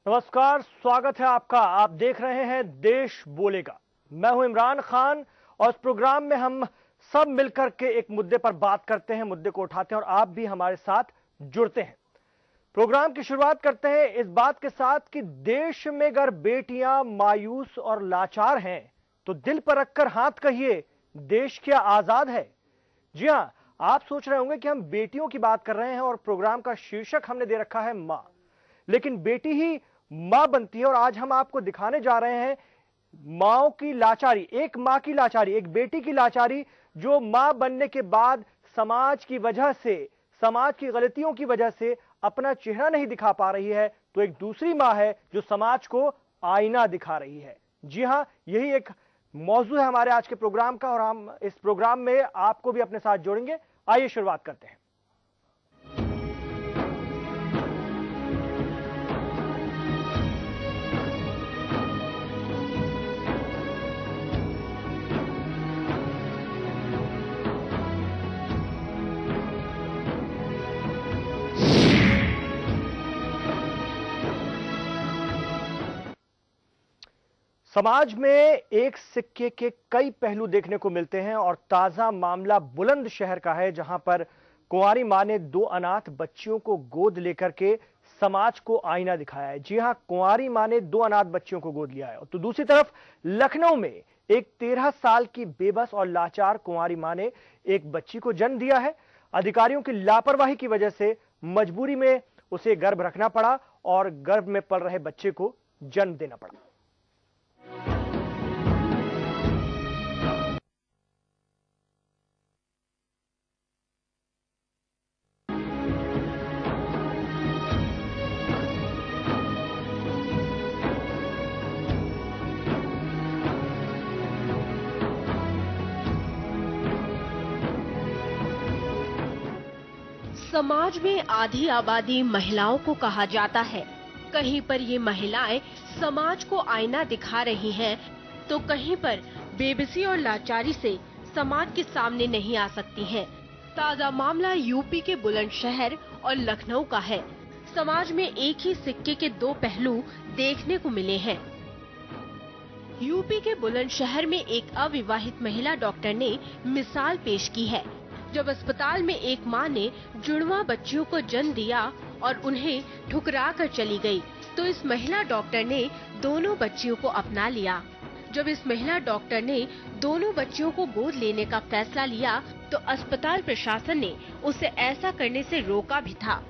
नमस्कार, स्वागत है आपका। आप देख रहे हैं देश बोलेगा। मैं हूं इमरान खान और इस प्रोग्राम में हम सब मिलकर के एक मुद्दे पर बात करते हैं, मुद्दे को उठाते हैं और आप भी हमारे साथ जुड़ते हैं। प्रोग्राम की शुरुआत करते हैं इस बात के साथ कि देश में अगर बेटियां मायूस और लाचार हैं तो दिल पर रखकर हाथ कहिए, देश क्या आजाद है? जी हां, आप सोच रहे होंगे कि हम बेटियों की बात कर रहे हैं और प्रोग्राम का शीर्षक हमने दे रखा है मां। लेकिन बेटी ही मां बनती है और आज हम आपको दिखाने जा रहे हैं माओ की लाचारी, एक मां की लाचारी, एक बेटी की लाचारी जो मां बनने के बाद समाज की वजह से, समाज की गलतियों की वजह से अपना चेहरा नहीं दिखा पा रही है, तो एक दूसरी मां है जो समाज को आईना दिखा रही है। जी हां, यही एक मौजू है हमारे आज के प्रोग्राम का और हम इस प्रोग्राम में आपको भी अपने साथ जोड़ेंगे। आइए शुरुआत करते हैं। समाज में एक सिक्के के कई पहलू देखने को मिलते हैं और ताजा मामला बुलंदशहर का है, जहां पर कुंवारी मां ने 2 अनाथ बच्चियों को गोद लेकर के समाज को आईना दिखाया है। जी हां, कुंवारी मां ने 2 अनाथ बच्चियों को गोद लिया है। तो दूसरी तरफ लखनऊ में एक 13 साल की बेबस और लाचार कुंवारी मां ने एक बच्ची को जन्म दिया है। अधिकारियों की लापरवाही की वजह से मजबूरी में उसे गर्भ रखना पड़ा और गर्भ में पल रहे बच्चे को जन्म देना पड़ा। समाज में आधी आबादी महिलाओं को कहा जाता है। कहीं पर ये महिलाएं समाज को आईना दिखा रही हैं, तो कहीं पर बेबसी और लाचारी से समाज के सामने नहीं आ सकती हैं। ताजा मामला यूपी के बुलंदशहर और लखनऊ का है। समाज में एक ही सिक्के के 2 पहलू देखने को मिले हैं। यूपी के बुलंदशहर में एक अविवाहित महिला डॉक्टर ने मिसाल पेश की है। जब अस्पताल में एक मां ने जुड़वा बच्चियों को जन्म दिया और उन्हें ठुकरा कर चली गई, तो इस महिला डॉक्टर ने दोनों बच्चियों को अपना लिया। जब इस महिला डॉक्टर ने दोनों बच्चियों को गोद लेने का फैसला लिया, तो अस्पताल प्रशासन ने उसे ऐसा करने से रोका भी था।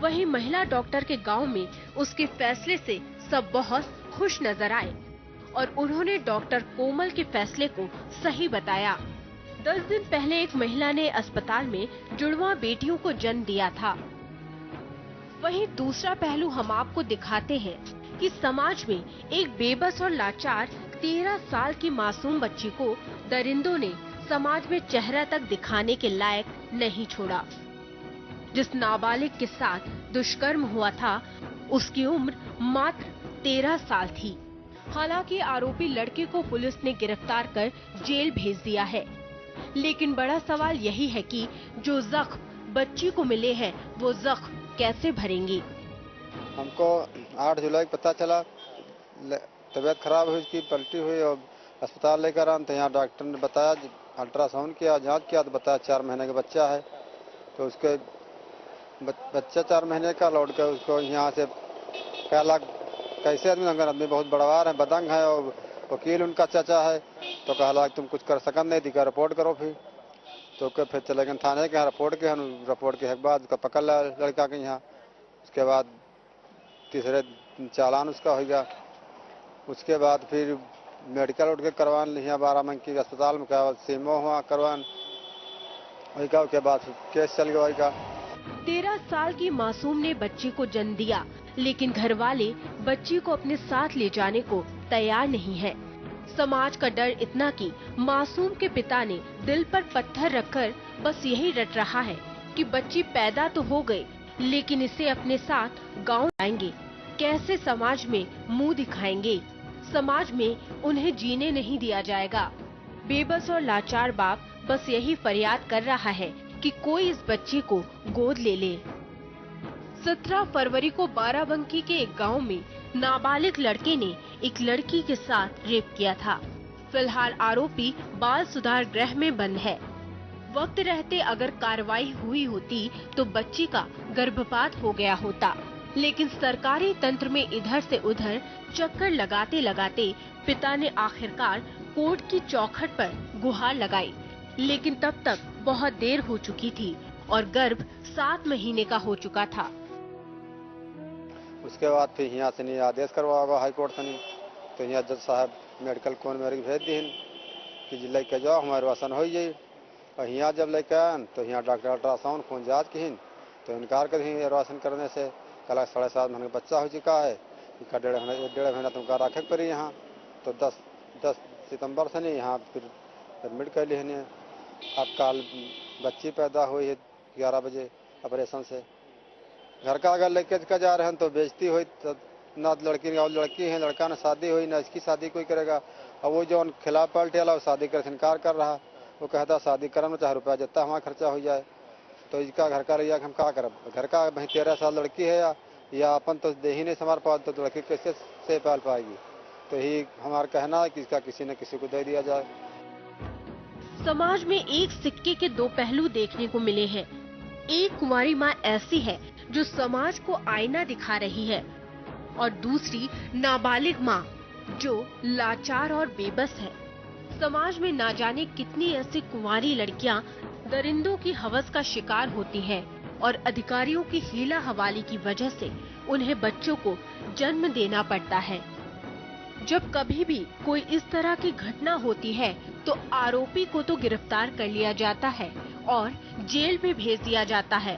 वहीं महिला डॉक्टर के गांव में उसके फैसले से सब बहुत खुश नजर आए और उन्होंने डॉक्टर कोमल के फैसले को सही बताया। 10 दिन पहले एक महिला ने अस्पताल में जुड़वा बेटियों को जन्म दिया था। वहीं दूसरा पहलू हम आपको दिखाते हैं कि समाज में एक बेबस और लाचार 13 साल की मासूम बच्ची को दरिंदों ने समाज में चेहरा तक दिखाने के लायक नहीं छोड़ा। जिस नाबालिग के साथ दुष्कर्म हुआ था, उसकी उम्र मात्र 13 साल थी। हालांकि आरोपी लड़के को पुलिस ने गिरफ्तार कर जेल भेज दिया है, लेकिन बड़ा सवाल यही है कि जो जख्म बच्ची को मिले हैं, वो जख्म कैसे भरेंगी। हमको 8 जुलाई को पता चला, तबीयत खराब हुई, उसकी पलटी हुई और अस्पताल लेकर आए तो यहाँ डॉक्टर ने बताया, अल्ट्रासाउंड किया, जांच किया तो बताया 4 महीने का बच्चा है। तो उसके बच्चा 4 महीने का लौट कर उसको यहाँ से कह लाख कैसे आदमी बहुत बड़वार है, बदंग है और वकील उनका चाचा है, तो कहा तुम कुछ कर सकन नहीं, दिखा रिपोर्ट करो। फिर फिर चले गए थाने के यहाँ, रिपोर्ट के बाद उसका पकड़ लिया लड़का के यहाँ। उसके बाद तीसरे चालान उसका हो गया। उसके बाद फिर मेडिकल उठ के करवान लिया बाराबंकी अस्पताल में, क्या सीमो हुआ करवान, वही का उसके बाद केस चल गया। वही का 13 साल की मासूम ने बच्ची को जन्म दिया, लेकिन घर वाले बच्ची को अपने साथ ले जाने को तैयार नहीं है। समाज का डर इतना कि मासूम के पिता ने दिल पर पत्थर रखकर बस यही रट रहा है कि बच्ची पैदा तो हो गई, लेकिन इसे अपने साथ गांव लाएंगे, कैसे समाज में मुंह दिखाएंगे। समाज में उन्हें जीने नहीं दिया जाएगा। बेबस और लाचार बाप बस यही फरियाद कर रहा है कि कोई इस बच्ची को गोद ले ले। 17 फरवरी को बाराबंकी के एक गांव में नाबालिग लड़के ने एक लड़की के साथ रेप किया था। फिलहाल आरोपी बाल सुधार गृह में बंद है। वक्त रहते अगर कार्रवाई हुई होती तो बच्ची का गर्भपात हो गया होता, लेकिन सरकारी तंत्र में इधर से उधर चक्कर लगाते लगाते पिता ने आखिरकार कोर्ट की चौखट पर गुहार लगाई, लेकिन तब तक बहुत देर हो चुकी थी और गर्भ 7 महीने का हो चुका था। उसके बाद फिर यहाँ से नहीं आदेश करवा हाई कोर्ट से नहीं, तो यहाँ जज साहब मेडिकल कौन मेरे भेज दी कि लेके जाओ हमारे वासन हो जाए। और यहाँ जब लेके आए तो यहाँ डॉक्टर अल्ट्रासाउंड खून जाँच की तो इनकार कर दी एडवासन करने से। कल 7.5 महीने का बच्चा हो चुका है, इसका 1.5 महीना तुमका रखे पड़ी यहाँ। तो 10 सितंबर से नहीं यहाँ फिर एडमिट कर ली है। अब कल बच्ची पैदा हुई है 11 बजे ऑपरेशन से। घर का अगर लेके जा रहे हैं तो बेइज्जती हुई, तो ना लड़की और लड़की है, लड़का ने शादी हुई ना इसकी शादी कोई करेगा। अब वो जो खिलाफ पलटे वाला वो शादी कर इनकार कर रहा, वो कहता शादी करना चाहे रुपया जितना हमारा खर्चा हो जाए। तो इसका घर का लिया हम क्या करब? घर का भाई 13 साल लड़की है या अपन तो दे ही नहीं संभाल पा, तो लड़की कैसे से पाल पाएगी? तो यही हमारा कहना है कि इसका किसी न किसी को दे दिया जाए। समाज में एक सिक्के के दो पहलू देखने को मिले हैं। एक कुंवारी माँ ऐसी है जो समाज को आईना दिखा रही है और दूसरी नाबालिग माँ जो लाचार और बेबस है। समाज में ना जाने कितनी ऐसी कुंवारी लड़कियां दरिंदों की हवस का शिकार होती हैं और अधिकारियों की हीला हवाली की वजह से उन्हें बच्चों को जन्म देना पड़ता है। जब कभी भी कोई इस तरह की घटना होती है तो आरोपी को तो गिरफ्तार कर लिया जाता है और जेल में भेज दिया जाता है,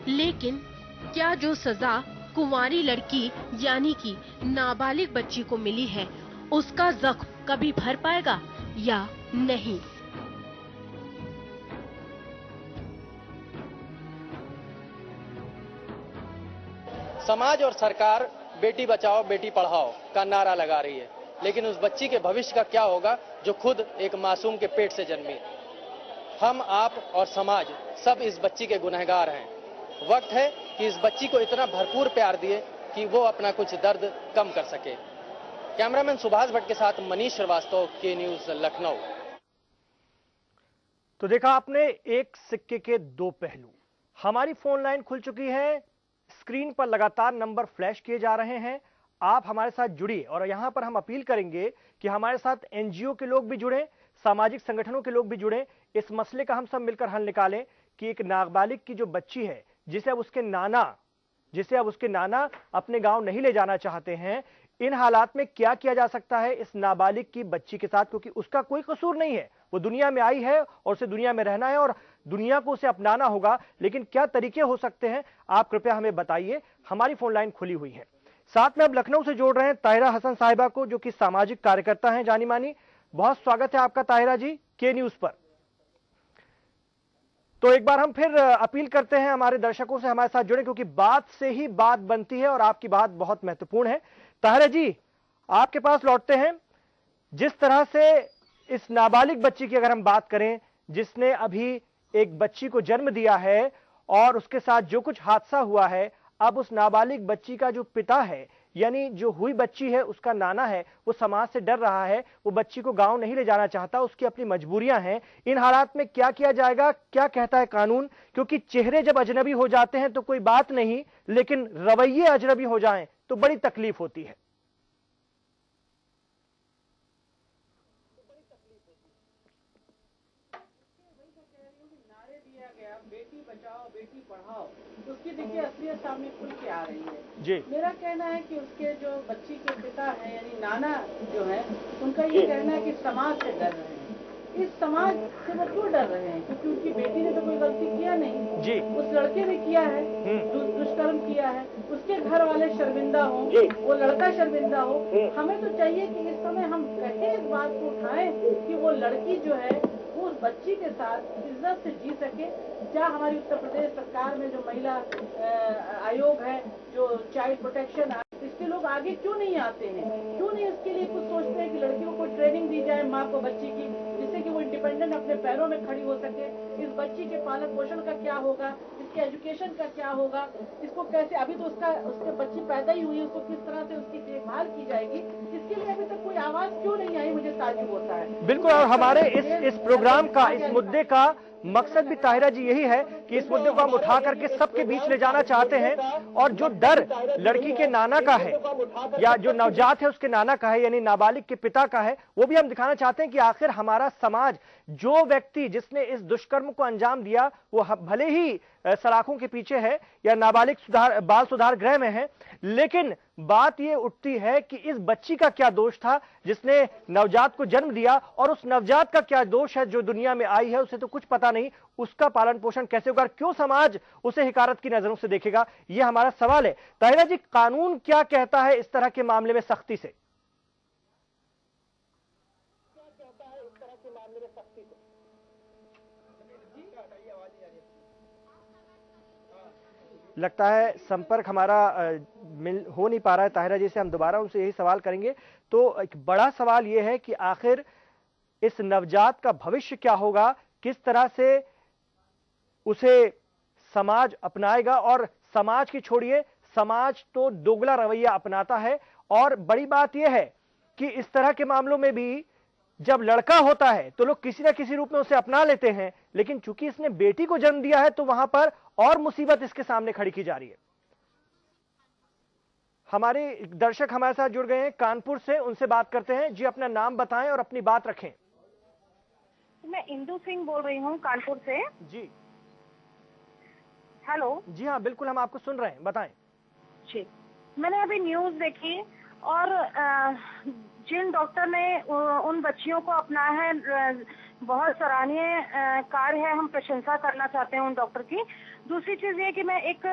लेकिन क्या जो सजा कुंवारी लड़की यानी कि नाबालिग बच्ची को मिली है उसका जख्म कभी भर पाएगा या नहीं? समाज और सरकार बेटी बचाओ बेटी पढ़ाओ का नारा लगा रही है, लेकिन उस बच्ची के भविष्य का क्या होगा जो खुद एक मासूम के पेट से जन्मी? हम, आप और समाज सब इस बच्ची के गुनहगार हैं। वक्त है कि इस बच्ची को इतना भरपूर प्यार दिए कि वो अपना कुछ दर्द कम कर सके। कैमरामैन सुभाष भट्ट के साथ मनीष श्रीवास्तव, के न्यूज, लखनऊ। तो देखा आपने एक सिक्के के दो पहलू। हमारी फोन लाइन खुल चुकी है, स्क्रीन पर लगातार नंबर फ्लैश किए जा रहे हैं। आप हमारे साथ जुड़िए और यहां पर हम अपील करेंगे कि हमारे साथ एनजीओ के लोग भी जुड़ें, सामाजिक संगठनों के लोग भी जुड़ें। इस मसले का हम सब मिलकर हल निकालें कि एक नाबालिग की जो बच्ची है जिसे अब उसके नाना अपने गांव नहीं ले जाना चाहते हैं, इन हालात में क्या किया जा सकता है इस नाबालिग की बच्ची के साथ, क्योंकि उसका कोई कसूर नहीं है। वो दुनिया में आई है और उसे दुनिया में रहना है और दुनिया को उसे अपनाना होगा, लेकिन क्या तरीके हो सकते हैं आप कृपया हमें बताइए। हमारी फोन लाइन खुली हुई है। साथ में अब लखनऊ से जोड़ रहे हैं ताहिरा हसन साहिबा को, जो कि सामाजिक कार्यकर्ता हैं जानी मानी। बहुत स्वागत है आपका ताहिरा जी के न्यूज पर। तो एक बार हम फिर अपील करते हैं हमारे दर्शकों से हमारे साथ जुड़े, क्योंकि बात से ही बात बनती है और आपकी बात बहुत महत्वपूर्ण है। ताहिरा जी, आपके पास लौटते हैं। जिस तरह से इस नाबालिग बच्ची की अगर हम बात करें, जिसने अभी एक बच्ची को जन्म दिया है और उसके साथ जो कुछ हादसा हुआ है, अब उस नाबालिग बच्ची का जो पिता है यानी जो हुई बच्ची है उसका नाना है, वो समाज से डर रहा है, वो बच्ची को गांव नहीं ले जाना चाहता, उसकी अपनी मजबूरियां हैं। इन हालात में क्या किया जाएगा, क्या कहता है कानून? क्योंकि चेहरे जब अजनबी हो जाते हैं तो कोई बात नहीं, लेकिन रवैये अजनबी हो जाएं तो बड़ी तकलीफ होती है। बेटी बचाओ बेटी पढ़ाओ, उसकी देखिए असलियत सामने खुल के आ रही है जी। मेरा कहना है कि उसके जो बच्ची के पिता है यानी नाना जो है, उनका ये कहना है कि समाज से डर रहे हैं। इस समाज से वो क्यों डर रहे हैं? क्योंकि उनकी बेटी ने तो कोई गलती किया नहीं जी। उस लड़के ने किया है, दुष्कर्म किया है, उसके घर वाले शर्मिंदा हो, वो लड़का शर्मिंदा हो। हमें तो चाहिए कि इस समय हम कहें, इस बात को उठाएं कि वो लड़की जो है वो उस बच्ची के साथ इज्जत से जी सके। क्या हमारी उत्तर प्रदेश सरकार में जो महिला आयोग है, जो चाइल्ड प्रोटेक्शन, इसके लोग आगे क्यों नहीं आते हैं? क्यों नहीं उसके लिए कुछ सोचते हैं कि लड़कियों को ट्रेनिंग दी जाए माँ को बच्ची की, जिससे कि वो इंडिपेंडेंट अपने पैरों में खड़ी हो सके? इस बच्ची के पालन पोषण का क्या होगा, इसके इसके एजुकेशन का क्या होगा, इसको कैसे, अभी तो उसके बच्ची पैदा ही हुई है, उसको किस तरह से उसकी देखभाल की जाएगी, इसके लिए अभी तक कोई आवाज क्यों नहीं आई, मुझे ताज्जुब होता है। बिल्कुल, और हमारे इस प्रोग्राम का, इस मुद्दे का मकसद भी ताहिरा जी यही है कि इस मुद्दे को हम उठा करके सबके बीच ले जाना चाहते हैं, और जो डर लड़की के नाना का है या जो नवजात है उसके नाना का है, यानी नाबालिग के पिता का है, वो भी हम दिखाना चाहते हैं कि आखिर हमारा समाज, जो व्यक्ति जिसने इस दुष्कर्म को अंजाम दिया वो भले ही सलाखों के पीछे है या नाबालिग बाल सुधार गृह में है, लेकिन बात यह उठती है कि इस बच्ची का क्या दोष था जिसने नवजात को जन्म दिया, और उस नवजात का क्या दोष है जो दुनिया में आई है, उसे तो कुछ पता नहीं, उसका पालन पोषण कैसे होगा, क्यों समाज उसे हिकारत की नजरों से देखेगा, यह हमारा सवाल है। ताहिरा जी, कानून क्या कहता है इस तरह के मामले में सख्ती से? लगता है संपर्क हमारा हो नहीं पा रहा है ताहिरा जी से, हम दोबारा उनसे यही सवाल करेंगे। तो एक बड़ा सवाल यह है कि आखिर इस नवजात का भविष्य क्या होगा, किस तरह से उसे समाज अपनाएगा, और समाज की छोड़िए, समाज तो दोगला रवैया अपनाता है। और बड़ी बात यह है कि इस तरह के मामलों में भी जब लड़का होता है तो लोग किसी ना किसी रूप में उसे अपना लेते हैं, लेकिन चूंकि इसने बेटी को जन्म दिया है तो वहां पर और मुसीबत इसके सामने खड़ी की जा रही है। हमारे दर्शक हमारे साथ जुड़ गए हैं कानपुर से, उनसे बात करते हैं। जी, अपना नाम बताएं और अपनी बात रखें। मैं इंदू सिंह बोल रही हूँ कानपुर से। जी हेलो। जी हाँ, बिल्कुल, हम आपको सुन रहे हैं, बताएं। जी, मैंने अभी न्यूज देखी और जिन डॉक्टर ने उन बच्चियों को अपनाया है, बहुत सराहनीय कार्य है, हम प्रशंसा करना चाहते हैं उन डॉक्टर की। दूसरी चीज ये कि मैं एक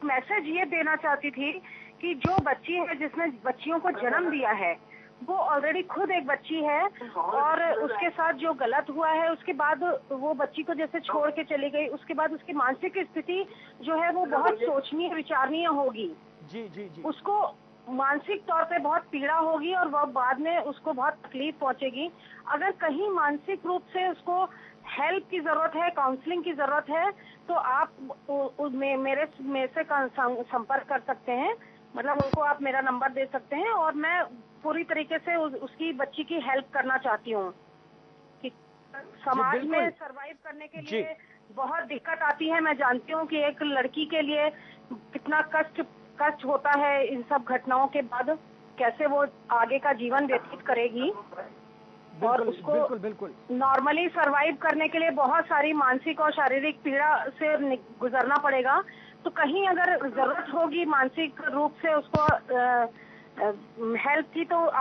मैसेज ये देना चाहती थी कि जो बच्ची है जिसने बच्चियों को जन्म दिया है वो ऑलरेडी खुद एक बच्ची है, और उसके साथ जो गलत हुआ है उसके बाद वो बच्ची को जैसे छोड़ के चली गई, उसके बाद उसकी मानसिक स्थिति जो है वो बहुत सोचनीय विचारणीय होगी। जी जी जी, उसको मानसिक तौर पे बहुत पीड़ा होगी और वह बाद में उसको बहुत तकलीफ पहुंचेगी। अगर कहीं मानसिक रूप से उसको हेल्प की जरूरत है, काउंसलिंग की जरूरत है, तो आप मेरे से संपर्क कर सकते हैं, मतलब उनको आप मेरा नंबर दे सकते हैं, और मैं पूरी तरीके से उसकी बच्ची की हेल्प करना चाहती हूँ कि समाज में सरवाइव करने के लिए बहुत दिक्कत आती है। मैं जानती हूँ कि एक लड़की के लिए कितना कष्ट होता है इन सब घटनाओं के बाद, कैसे वो आगे का जीवन व्यतीत करेगी, और उसको बिल्कुल नॉर्मली सरवाइव करने के लिए बहुत सारी मानसिक और शारीरिक पीड़ा से गुजरना पड़ेगा। तो कहीं अगर जरूरत होगी मानसिक रूप से उसको हेल्प की, तो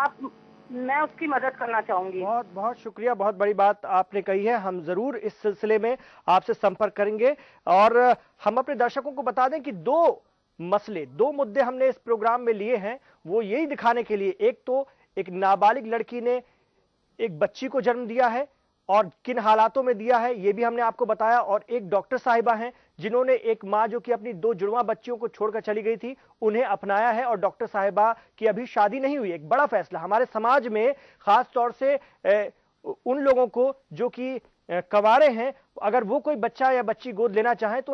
मैं उसकी मदद करना चाहूंगी। बहुत बहुत शुक्रिया, बहुत बड़ी बात आपने कही है। हम जरूर इस सिलसिले में आपसे संपर्क करेंगे, और हम अपने दर्शकों को बता दें कि दो मुद्दे हमने इस प्रोग्राम में लिए हैं, वो यही दिखाने के लिए, एक तो एक नाबालिग लड़की ने एक बच्ची को जन्म दिया है और किन हालातों में दिया है ये भी हमने आपको बताया, और एक डॉक्टर साहिबा हैं जिन्होंने एक मां जो कि अपनी 2 जुड़वा बच्चियों को छोड़कर चली गई थी उन्हें अपनाया है, और डॉक्टर साहिबा की अभी शादी नहीं हुई। एक बड़ा फैसला हमारे समाज में, खास तौर से उन लोगों को जो कि कंवारे हैं, अगर वो कोई बच्चा या बच्ची गोद लेना चाहे तो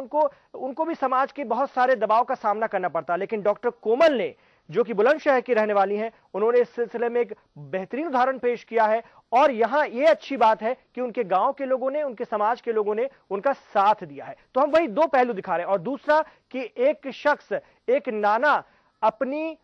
उनको भी समाज के बहुत सारे दबाव का सामना करना पड़ता है। लेकिन डॉक्टर कोमल ने, जो कि बुलंदशहर की रहने वाली हैं, उन्होंने इस सिलसिले में एक बेहतरीन उदाहरण पेश किया है, और यहां यह अच्छी बात है कि उनके गांव के लोगों ने, उनके समाज के लोगों ने उनका साथ दिया है। तो हम वही 2 पहलू दिखा रहे हैं। और दूसरा कि एक शख्स, एक नाना अपनी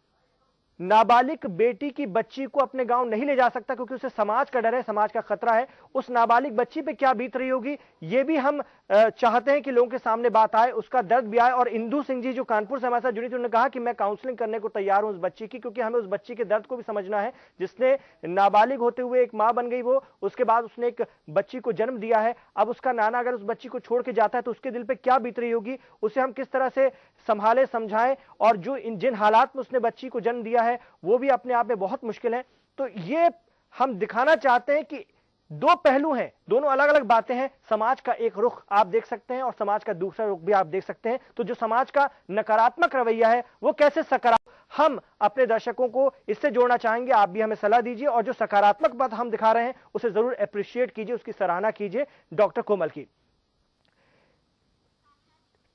नाबालिग बेटी की बच्ची को अपने गांव नहीं ले जा सकता क्योंकि उसे समाज का डर है, समाज का खतरा है। उस नाबालिग बच्ची पे क्या बीत रही होगी ये भी हम चाहते हैं कि लोगों के सामने बात आए, उसका दर्द भी आए। और इंदू सिंह जी जो कानपुर से हमारे साथ जुड़ी थी, उन्होंने कहा कि मैं काउंसलिंग करने को तैयार हूं उस बच्ची की, क्योंकि हमें उस बच्ची के दर्द को भी समझना है, जिसने नाबालिग होते हुए एक मां बन गई वो, उसके बाद उसने एक बच्ची को जन्म दिया है। अब उसका नाना अगर उस बच्ची को छोड़ के जाता है तो उसके दिल पे क्या बीत रही होगी, उसे हम किस तरह से संभाले, समझाएं, और जो जिन हालात में उसने बच्ची को जन्म दिया है वो भी अपने आप में बहुत मुश्किल है। तो ये हम दिखाना चाहते हैं कि 2 पहलू हैं, दोनों अलग अलग बातें हैं। समाज का एक रुख आप देख सकते हैं और समाज का दूसरा रुख भी आप देख सकते हैं। तो जो समाज का नकारात्मक रवैया है वो कैसे सकारात्मक, हम अपने दर्शकों को इससे जोड़ना चाहेंगे। आप भी हमें सलाह दीजिए, और जो सकारात्मक बात हम दिखा रहे हैं उसे जरूर अप्रिशिएट कीजिए, उसकी सराहना कीजिए डॉक्टर कोमल की।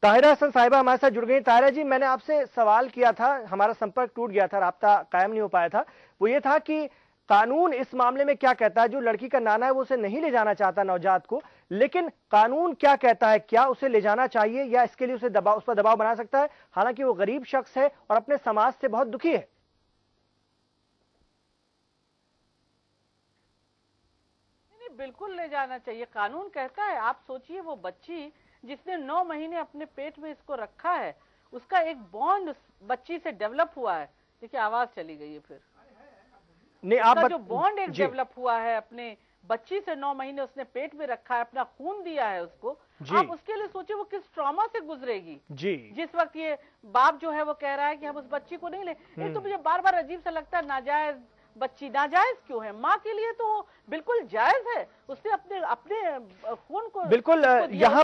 ताहिरा हसन साहिबा हमारे साथ जुड़ गई। ताहिरा जी, मैंने आपसे सवाल किया था, हमारा संपर्क टूट गया था, राब्ता कायम नहीं हो पाया था। वो ये था कि कानून इस मामले में क्या कहता है? जो लड़की का नाना है वो उसे नहीं ले जाना चाहता नवजात को, लेकिन कानून क्या कहता है? क्या उसे ले जाना चाहिए या इसके लिए उस पर दबाव बना सकता है? हालांकि वो गरीब शख्स है और अपने समाज से बहुत दुखी है। बिल्कुल ले जाना चाहिए, कानून कहता है। आप सोचिए, वो बच्ची जिसने 9 महीने अपने पेट में इसको रखा है, उसका एक बॉन्ड बच्ची से डेवलप हुआ है। देखिए आवाज चली गई है फिर। नहीं, आप जो बॉन्ड एक डेवलप हुआ है अपने बच्ची से, 9 महीने उसने पेट में रखा है, अपना खून दिया है उसको। आप उसके लिए सोचिए वो किस ट्रॉमा से गुजरेगी जी। जिस वक्त ये बाप जो है वो कह रहा है कि हम उस बच्ची को नहीं ले। एक तो मुझे बार बार अजीब सा लगता है, नाजायज बच्ची नाजायज क्यों है? माँ के लिए तो बिल्कुल जायज है, उसने अपने अपने खून को बिल्कुल। यहाँ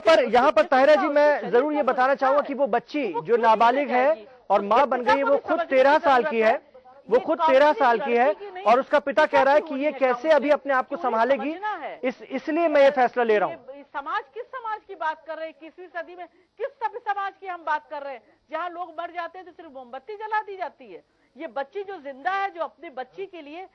पर ताहिरा जी, मैं जरूर ये बताना चाहूंगा कि वो बच्ची जो नाबालिग है और माँ बन गई है, वो खुद 13 साल की है, वो खुद 13 साल की है, और उसका पिता कह रहा है कि ये कैसे अभी अपने आप को संभालेगी। इसलिए मैं ये फैसला ले रहा हूँ। समाज, किस समाज की बात कर रहे हैं? 21वीं सदी में किस समाज की हम बात कर रहे हैं? जहाँ लोग मर जाते हैं तो सिर्फ मोमबत्ती जला दी जाती है। ये बच्ची जो जिंदा है, जो अपनी बच्ची के लिए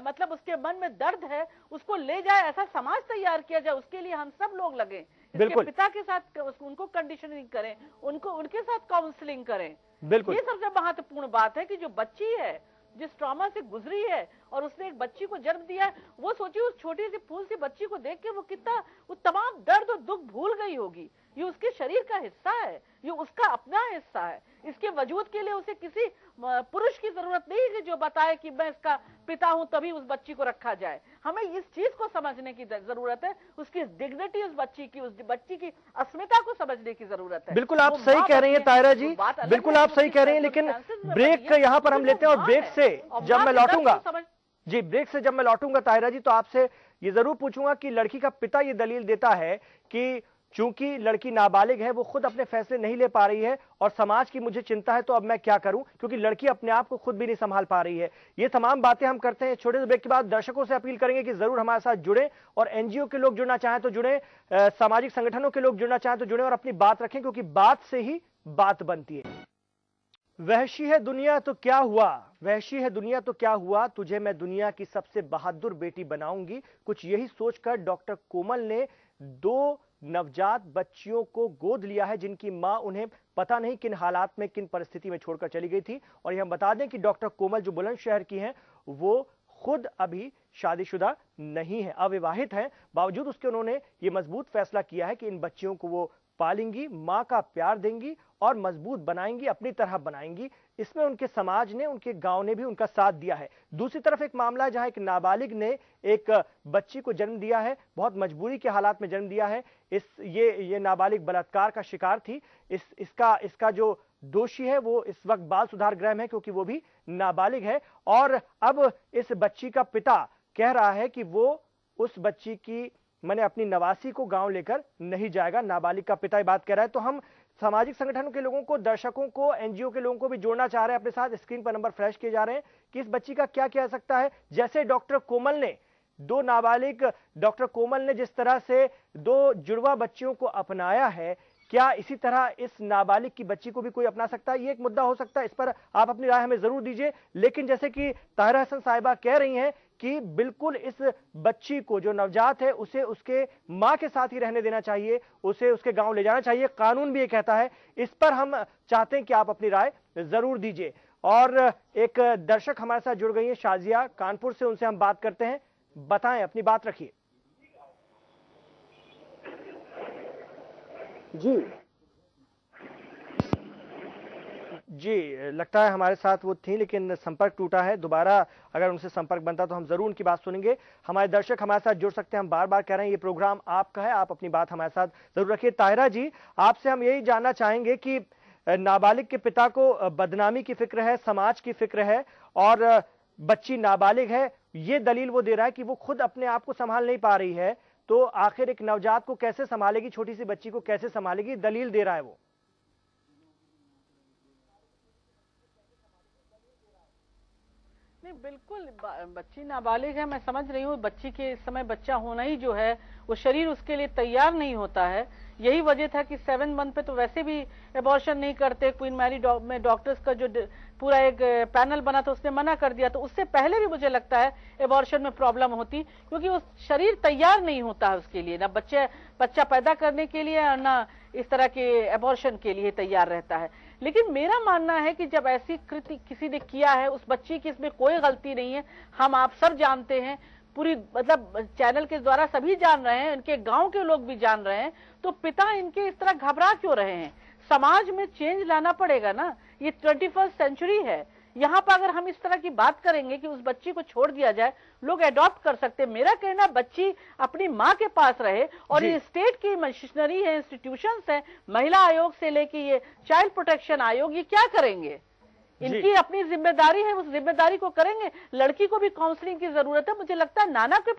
मतलब उसके मन में दर्द है, उसको ले जाए, ऐसा समाज तैयार किया जाए, उसके लिए हम सब लोग लगे। इसके पिता के साथ उनको कंडीशनिंग करें, उनके साथ काउंसलिंग करें। बिल्कुल, ये सबसे महत्वपूर्ण बात है कि जो बच्ची है, जिस ट्रॉमा से गुजरी है और उसने एक बच्ची को जन्म दिया है, वो सोचिए उस छोटी सी फूल सी बच्ची को देख के वो तमाम दर्द और दुख भूल गई होगी। ये उसके शरीर का हिस्सा है, ये उसका अपना हिस्सा है। इसके वजूद के लिए उसे किसी पुरुष की जरूरत नहीं है कि जो बताए कि मैं इसका पिता हूं तभी उस बच्ची को रखा जाए। हमें इस चीज को समझने की जरूरत है, उसकी डिग्निटी, उस बच्ची की अस्मिता को समझने की जरूरत है। बिल्कुल, आप सही कह रही हैं ताहिरा जी, बिल्कुल आप सही कह रही हैं। लेकिन ब्रेक यहाँ पर हम लेते हैं और ब्रेक से जब मैं लौटूंगा जी, ब्रेक से जब मैं लौटूंगा ताहिरा जी, तो आपसे ये जरूर पूछूंगा कि लड़की का पिता ये दलील देता है कि चूंकि लड़की नाबालिग है, वो खुद अपने फैसले नहीं ले पा रही है और समाज की मुझे चिंता है, तो अब मैं क्या करूं, क्योंकि लड़की अपने आप को खुद भी नहीं संभाल पा रही है। ये तमाम बातें हम करते हैं। छोटे से ब्रेक के बाद दर्शकों से अपील करेंगे कि जरूर हमारे साथ जुड़े, और एनजीओ के लोग जुड़ना चाहें तो जुड़े, सामाजिक संगठनों के लोग जुड़ना चाहें तो जुड़े और अपनी बात रखें, क्योंकि बात से ही बात बनती है। वहशी है दुनिया तो क्या हुआ, वहशी है दुनिया तो क्या हुआ, तुझे मैं दुनिया की सबसे बहादुर बेटी बनाऊंगी। कुछ यही सोचकर डॉक्टर कोमल ने 2 नवजात बच्चियों को गोद लिया है, जिनकी मां उन्हें पता नहीं किन हालात में, किन परिस्थिति में छोड़कर चली गई थी। और यह हम बता दें कि डॉक्टर कोमल जो बुलंदशहर की हैं, वो खुद अभी शादीशुदा नहीं है, अविवाहित हैं। बावजूद उसके उन्होंने ये मजबूत फैसला किया है कि इन बच्चियों को वो पालेंगी, मां का प्यार देंगी और मजबूत बनाएंगी, अपनी तरह बनाएंगी। इसमें उनके समाज ने, उनके गांव ने भी उनका साथ दिया है। दूसरी तरफ एक मामला है जहां एक नाबालिग ने एक बच्ची को जन्म दिया है, बहुत मजबूरी के हालात में जन्म दिया है। ये नाबालिग बलात्कार का शिकार थी। इसका जो दोषी है वो इस वक्त बाल सुधार गृह में है, क्योंकि वो भी नाबालिग है। और अब इस बच्ची का पिता कह रहा है कि वो उस बच्ची की मैंने अपनी नवासी को गांव लेकर नहीं जाएगा। नाबालिग का पिता ये बात कह रहा है। तो हम सामाजिक संगठनों के लोगों को, दर्शकों को, एनजीओ के लोगों को भी जोड़ना चाह रहे हैं अपने साथ। स्क्रीन पर नंबर फ्लैश किए जा रहे हैं कि इस बच्ची का क्या किया जा सकता है। जैसे डॉक्टर कोमल ने, 2 नाबालिग डॉक्टर कोमल ने जिस तरह से 2 जुड़वा बच्चियों को अपनाया है, क्या इसी तरह इस नाबालिग की बच्ची को भी कोई अपना सकता है? ये एक मुद्दा हो सकता है, इस पर आप अपनी राय हमें जरूर दीजिए। लेकिन जैसे कि ताहिरा हसन साहिबा कह रही हैं कि बिल्कुल इस बच्ची को, जो नवजात है, उसे उसके मां के साथ ही रहने देना चाहिए, उसे उसके गांव ले जाना चाहिए, कानून भी ये कहता है। इस पर हम चाहते हैं कि आप अपनी राय जरूर दीजिए। और एक दर्शक हमारे साथ जुड़ गई है, शाजिया कानपुर से, उनसे हम बात करते हैं। बताएं, अपनी बात रखिए। जी, लगता है हमारे साथ वो थी, लेकिन संपर्क टूटा है। दोबारा अगर उनसे संपर्क बनता तो हम जरूर उनकी बात सुनेंगे। हमारे दर्शक हमारे साथ जुड़ सकते हैं। हम बार बार कह रहे हैं ये प्रोग्राम आपका है, आप अपनी बात हमारे साथ जरूर रखिए। ताहिरा जी, आपसे हम यही जानना चाहेंगे कि नाबालिग के पिता को बदनामी की फिक्र है, समाज की फिक्र है, और बच्ची नाबालिग है, ये दलील वो दे रहा है कि वो खुद अपने आप को संभाल नहीं पा रही है, तो आखिर एक नवजात को कैसे संभालेगी, छोटी सी बच्ची को कैसे संभालेगी, दलील दे रहा है वो। नहीं, बिल्कुल बच्ची नाबालिग है, मैं समझ रही हूँ। बच्ची के इस समय बच्चा होना ही जो है वो शरीर उसके लिए तैयार नहीं होता है। यही वजह था कि 7 मंथ पे तो वैसे भी एबॉर्शन नहीं करते। क्वीन मैरी में डॉक्टर्स का जो पूरा एक पैनल बना था उसने मना कर दिया। तो उससे पहले भी मुझे लगता है एबॉर्शन में प्रॉब्लम होती, क्योंकि वो शरीर तैयार नहीं होता है उसके लिए, ना बच्चा पैदा करने के लिए और ना इस तरह के एबॉर्शन के लिए तैयार रहता है। लेकिन मेरा मानना है कि जब ऐसी कृति किसी ने किया है, उस बच्ची की इसमें कोई गलती नहीं है। हम आप सब जानते हैं, पूरी मतलब चैनल के द्वारा सभी जान रहे हैं, इनके गांव के लोग भी जान रहे हैं। तो पिता इनके इस तरह घबरा क्यों रहे हैं? समाज में चेंज लाना पड़ेगा ना। ये 21st सेंचुरी है। यहाँ पर अगर हम इस तरह की बात करेंगे कि उस बच्ची को छोड़ दिया जाए, लोग अडॉप्ट कर सकते हैं। मेरा कहना बच्ची अपनी माँ के पास रहे। और ये स्टेट की मशीनरी है, इंस्टीट्यूशंस है, महिला आयोग से लेके ये चाइल्ड प्रोटेक्शन आयोग, ये क्या करेंगे? इनकी अपनी जिम्मेदारी है, उस जिम्मेदारी को करेंगे। लड़की को भी काउंसलिंग की जरूरत है। मुझे लगता है नाना के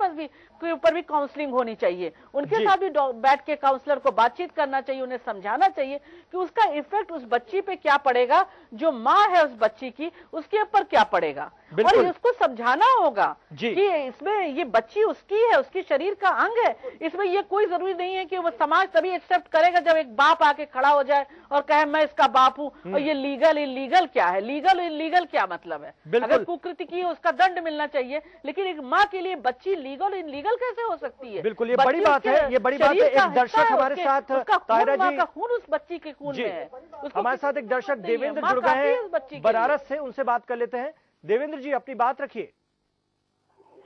ऊपर भी काउंसलिंग होनी चाहिए। उनके साथ भी बैठ के काउंसलर को बातचीत करना चाहिए, उन्हें समझाना चाहिए कि उसका इफेक्ट उस बच्ची पे क्या पड़ेगा, जो माँ है उस बच्ची की, उसके ऊपर क्या पड़ेगा। और उसको समझाना होगा कि इसमें ये बच्ची उसकी है, उसकी शरीर का अंग है। इसमें ये कोई जरूरी नहीं है कि वो समाज तभी एक्सेप्ट करेगा जब एक बाप आके खड़ा हो जाए और कहे मैं इसका बाप हूं। और ये लीगल इलीगल क्या है? लीगल इलीगल क्या मतलब है? अगर कुकृति की है उसका दंड मिलना चाहिए, लेकिन एक माँ के लिए बच्ची लीगल इलीगल कैसे हो सकती है? बिल्कुल, ये बड़ी बात है। ये बड़ी बात है। एक दर्शक हमारे साथ, ताहिरा जी का खून उस बच्ची के खून में है। हमारे साथ एक दर्शक देवेंद्र जुड़ गए हैं बनारस से, उनसे बात कर लेते हैं। देवेंद्र जी, अपनी बात रखिए।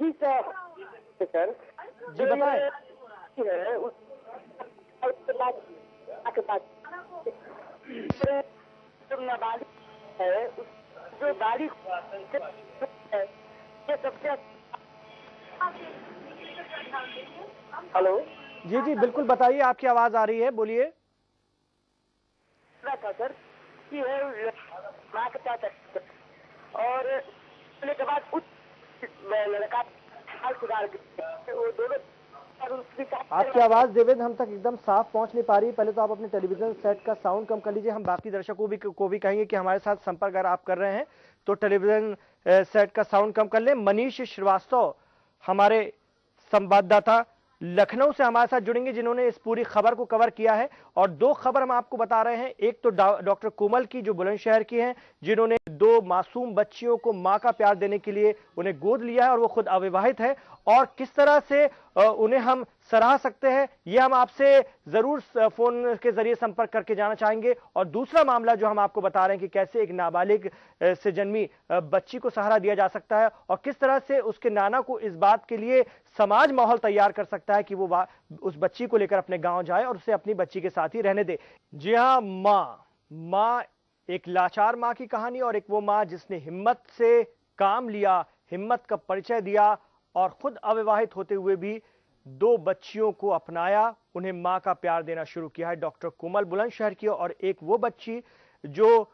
जी सर, जी बताएं। नाबालिग है, जो गाड़ी ये सबसे। हेलो जी जी बिल्कुल बताइए, आपकी आवाज आ रही है, बोलिए। सर कि है माँ के साथ और के बाद उस लड़का हाल सुधार वो दोनों। आपकी आवाज देवेंद्र हम तक एकदम साफ पहुंच नहीं पा रही। पहले तो आप अपने टेलीविजन सेट का साउंड कम कर लीजिए। हम बाकी दर्शकों को भी कहेंगे कि हमारे साथ संपर्क अगर आप कर रहे हैं तो टेलीविजन सेट का साउंड कम कर लें। मनीष श्रीवास्तव हमारे संवाददाता लखनऊ से हमारे साथ जुड़ेंगे, जिन्होंने इस पूरी खबर को कवर किया है। और दो खबर हम आपको बता रहे हैं। एक तो डॉक्टर कोमल की, जो बुलंदशहर की हैं, जिन्होंने 2 मासूम बच्चियों को मां का प्यार देने के लिए उन्हें गोद लिया है और वो खुद अविवाहित है। और किस तरह से उन्हें हम सराह सकते हैं, ये हम आपसे जरूर फोन के जरिए संपर्क करके जाना चाहेंगे। और दूसरा मामला जो हम आपको बता रहे हैं कि कैसे एक नाबालिग से जन्मी बच्ची को सहारा दिया जा सकता है और किस तरह से उसके नाना को इस बात के लिए समाज माहौल तैयार कर सकता है कि वो उस बच्ची को लेकर अपने गांव जाए और उसे अपनी बच्ची के साथ ही रहने दे। जी हाँ, माँ, एक लाचार माँ की कहानी, और एक वो माँ जिसने हिम्मत से काम लिया, हिम्मत का परिचय दिया और खुद अविवाहित होते हुए भी 2 बच्चियों को अपनाया, उन्हें मां का प्यार देना शुरू किया है। डॉक्टर कोमल बुलंदशहर की। और एक वो बच्ची जो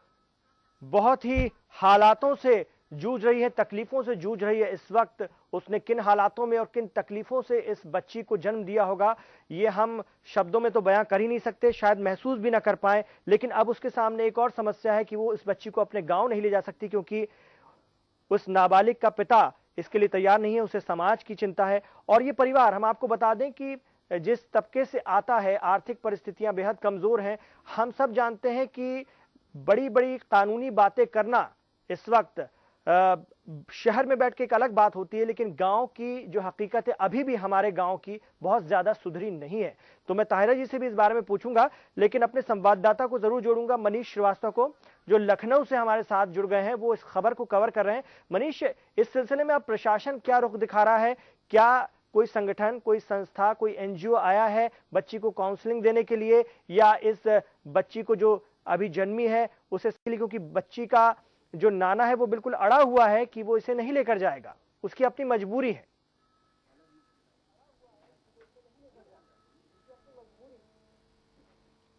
बहुत ही हालातों से जूझ रही है, तकलीफों से जूझ रही है इस वक्त। उसने किन हालातों में और किन तकलीफों से इस बच्ची को जन्म दिया होगा, ये हम शब्दों में तो बयां कर ही नहीं सकते, शायद महसूस भी ना कर पाए। लेकिन अब उसके सामने एक और समस्या है कि वो इस बच्ची को अपने गांव नहीं ले जा सकती, क्योंकि उस नाबालिग का पिता इसके लिए तैयार नहीं है। उसे समाज की चिंता है। और ये परिवार, हम आपको बता दें कि जिस तबके से आता है, आर्थिक परिस्थितियां बेहद कमजोर हैं। हम सब जानते हैं कि बड़ी बड़ी कानूनी बातें करना इस वक्त शहर में बैठ के एक अलग बात होती है, लेकिन गांव की जो हकीकत है अभी भी हमारे गांव की बहुत ज्यादा सुधरी नहीं है। तो मैं ताहिरा जी से भी इस बारे में पूछूंगा, लेकिन अपने संवाददाता को जरूर जोड़ूंगा, मनीष श्रीवास्तव को, जो लखनऊ से हमारे साथ जुड़ गए हैं। वो इस खबर को कवर कर रहे हैं। मनीष, इस सिलसिले में अब प्रशासन क्या रुख दिखा रहा है? क्या कोई संगठन, कोई संस्था, कोई एनजीओ आया है बच्ची को काउंसलिंग देने के लिए, या इस बच्ची को जो अभी जन्मी है उसे, क्योंकि बच्ची का जो नाना है वो बिल्कुल अड़ा हुआ है कि वो इसे नहीं लेकर जाएगा, उसकी अपनी मजबूरी है।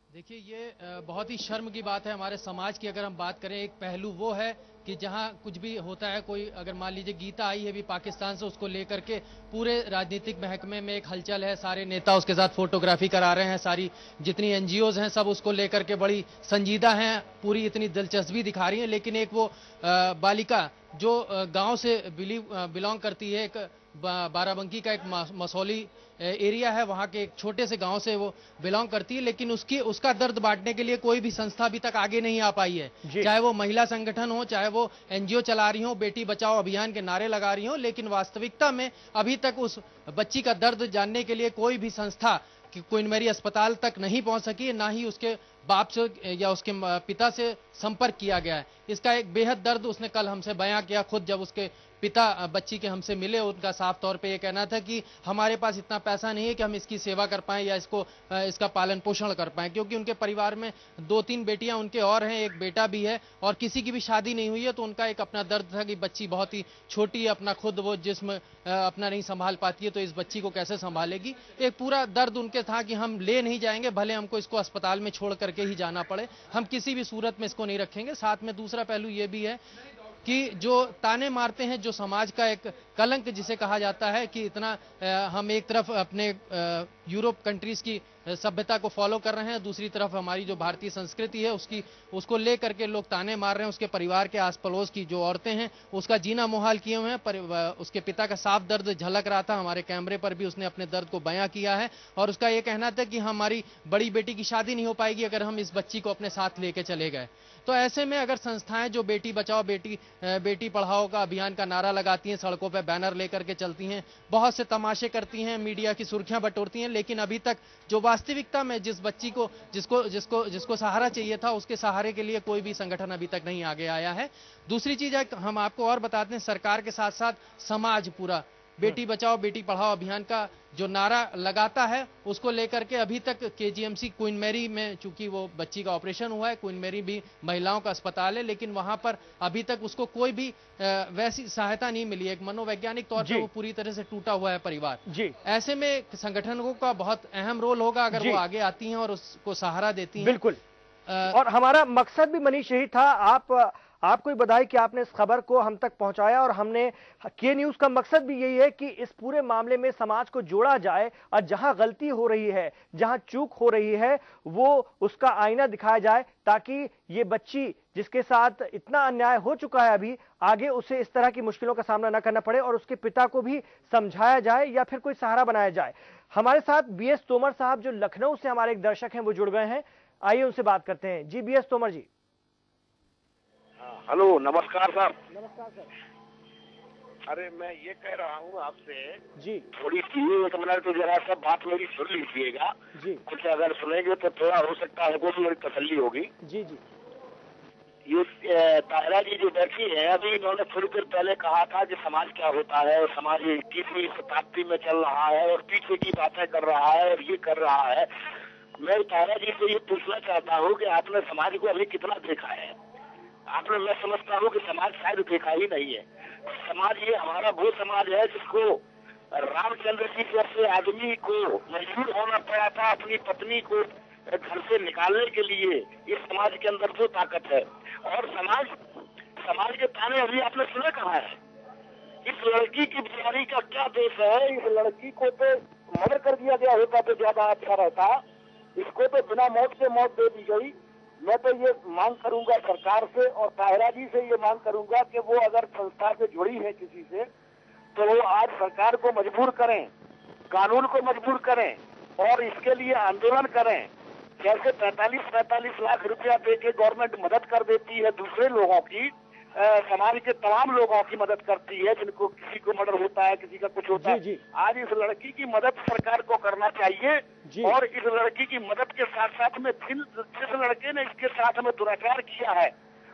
देखिए, ये बहुत ही शर्म की बात है हमारे समाज की। अगर हम बात करें, एक पहलू वो है कि जहां कुछ भी होता है, कोई अगर मान लीजिए गीता आई है अभी पाकिस्तान से, उसको लेकर के पूरे राजनीतिक महकमे में एक हलचल है, सारे नेता उसके साथ फोटोग्राफी करा रहे हैं, सारी जितनी एनजीओज हैं सब उसको लेकर के बड़ी संजीदा हैं, पूरी इतनी दिलचस्पी दिखा रही है। लेकिन एक वो बालिका जो गांव से बिलोंग करती है, एक बाराबंकी का एक मसौली एरिया है, वहां के एक छोटे से गांव से वो बिलोंग करती है, लेकिन उसका दर्द बांटने के लिए कोई भी संस्था अभी तक आगे नहीं आ पाई है। चाहे वो महिला संगठन हो, चाहे वो एनजीओ चला रही हो, बेटी बचाओ अभियान के नारे लगा रही हो, लेकिन वास्तविकता में अभी तक उस बच्ची का दर्द जानने के लिए कोई भी संस्था क्वीन मैरी अस्पताल तक नहीं पहुंच सकी, ना ही उसके बाप से या उसके पिता से संपर्क किया गया है। इसका एक बेहद दर्द उसने कल हमसे बयां किया खुद, जब उसके पिता बच्ची के हमसे मिले। उनका साफ तौर पे ये कहना था कि हमारे पास इतना पैसा नहीं है कि हम इसकी सेवा कर पाएं या इसका पालन पोषण कर पाएं, क्योंकि उनके परिवार में 2-3 बेटियां उनके और हैं, एक बेटा भी है और किसी की भी शादी नहीं हुई है। तो उनका एक अपना दर्द था कि बच्ची बहुत ही छोटी है, अपना खुद वो जिस्म अपना नहीं संभाल पाती है, तो इस बच्ची को कैसे संभालेगी। एक पूरा दर्द उनके था कि हम ले नहीं जाएंगे, भले हमको इसको अस्पताल में छोड़ करके ही जाना पड़े, हम किसी भी सूरत में इसको नहीं रखेंगे। साथ में दूसरा पहलू ये भी है कि जो ताने मारते हैं, जो समाज का एक कलंक जिसे कहा जाता है कि इतना हम एक तरफ अपने यूरोप कंट्रीज की सभ्यता को फॉलो कर रहे हैं, दूसरी तरफ हमारी जो भारतीय संस्कृति है उसको लेकर के लोग ताने मार रहे हैं। उसके परिवार के आस पड़ोस की जो औरतें हैं उसका जीना मुहाल किए हुए हैं। उसके पिता का साफ दर्द झलक रहा था, हमारे कैमरे पर भी उसने अपने दर्द को बयां किया है और उसका यह कहना था कि हमारी बड़ी बेटी की शादी नहीं हो पाएगी अगर हम इस बच्ची को अपने साथ लेके चले गए। तो ऐसे में अगर संस्थाएं जो बेटी बचाओ बेटी पढ़ाओ का अभियान का नारा लगाती हैं, सड़कों पर बैनर लेकर के चलती हैं, बहुत से तमाशे करती हैं, मीडिया की सुर्खियां बटोरती हैं, लेकिन अभी तक जो वास्तविकता में जिस बच्ची को जिसको सहारा चाहिए था, उसके सहारे के लिए कोई भी संगठन अभी तक नहीं आगे आया है। दूसरी चीज है, हम आपको और बताते हैं, सरकार के साथ साथ समाज पूरा बेटी बचाओ बेटी पढ़ाओ अभियान का जो नारा लगाता है, उसको लेकर के अभी तक केजीएमसी क्वीन मैरी में, चूंकि वो बच्ची का ऑपरेशन हुआ है, क्वीन मैरी भी महिलाओं का अस्पताल है, लेकिन वहां पर अभी तक उसको कोई भी वैसी सहायता नहीं मिली है। एक मनोवैज्ञानिक तौर पर वो पूरी तरह से टूटा हुआ है परिवार जी। ऐसे में संगठनों का बहुत अहम रोल होगा अगर वो आगे आती हैं और उसको सहारा देती हैं। बिल्कुल। और हमारा मकसद भी मनीष यही था, आपको बधाई कि आपने इस खबर को हम तक पहुंचाया, और हमने के न्यूज का मकसद भी यही है कि इस पूरे मामले में समाज को जोड़ा जाए और जहां गलती हो रही है, जहां चूक हो रही है, वो उसका आईना दिखाया जाए, ताकि ये बच्ची जिसके साथ इतना अन्याय हो चुका है अभी, आगे उसे इस तरह की मुश्किलों का सामना न करना पड़े और उसके पिता को भी समझाया जाए या फिर कोई सहारा बनाया जाए। हमारे साथ बीएस तोमर साहब जो लखनऊ से हमारे एक दर्शक हैं वो जुड़ गए हैं, आइए उनसे बात करते हैं। जी बीएस तोमर जी। हेलो, नमस्कार साहब। नमस्कार सर। अरे मैं ये कह रहा हूँ आपसे जी, थोड़ी सी 1 मिनट तो जरा सब बात मेरी सुन लीजिएगा जी। कुछ अगर सुनेंगे तो थोड़ा हो सकता है को मेरी तसल्ली होगी। जी जी। ये ताहिरा जी जो बैठी है, अभी इन्होंने थोड़ी देर पहले कहा था कि समाज क्या होता है और समाज 21वीं शताब्दी में चल रहा है और पीछे की बातें कर रहा है और ये कर रहा है। मैं ताहिरा जी से ये पूछना चाहता हूँ कि आपने समाज को अभी कितना देखा है? आपने, मैं समझता हूँ कि समाज शायद देखा ही नहीं है। समाज ये हमारा वो समाज है जिसको रामचंद्र जी जैसे आदमी को मजबूर होना पड़ा था अपनी पत्नी को घर से निकालने के लिए। इस समाज के अंदर वो ताकत है। और समाज के ताने अभी आपने सुने कहा है? इस लड़की की बेचारी का क्या दोष है? इस लड़की को तो मर्डर कर दिया गया होता तो ज्यादा अच्छा रहता। इसको तो बिना मौत के मौत दे दी गई। मैं तो ये मांग करूंगा सरकार से और ताहिरा जी से ये मांग करूंगा कि वो अगर संस्था से जुड़ी है किसी से, तो वो आज सरकार को मजबूर करें, कानून को मजबूर करें और इसके लिए आंदोलन करें। जैसे 45 लाख रुपया दे के गवर्नमेंट मदद कर देती है दूसरे लोगों की, समाज के तमाम लोगों की मदद करती है, जिनको किसी को मर्डर होता है, किसी का कुछ होता है। आज इस लड़की की मदद सरकार को करना चाहिए और इस लड़की की मदद के साथ साथ में जिस लड़के ने इसके साथ में दुराचार किया है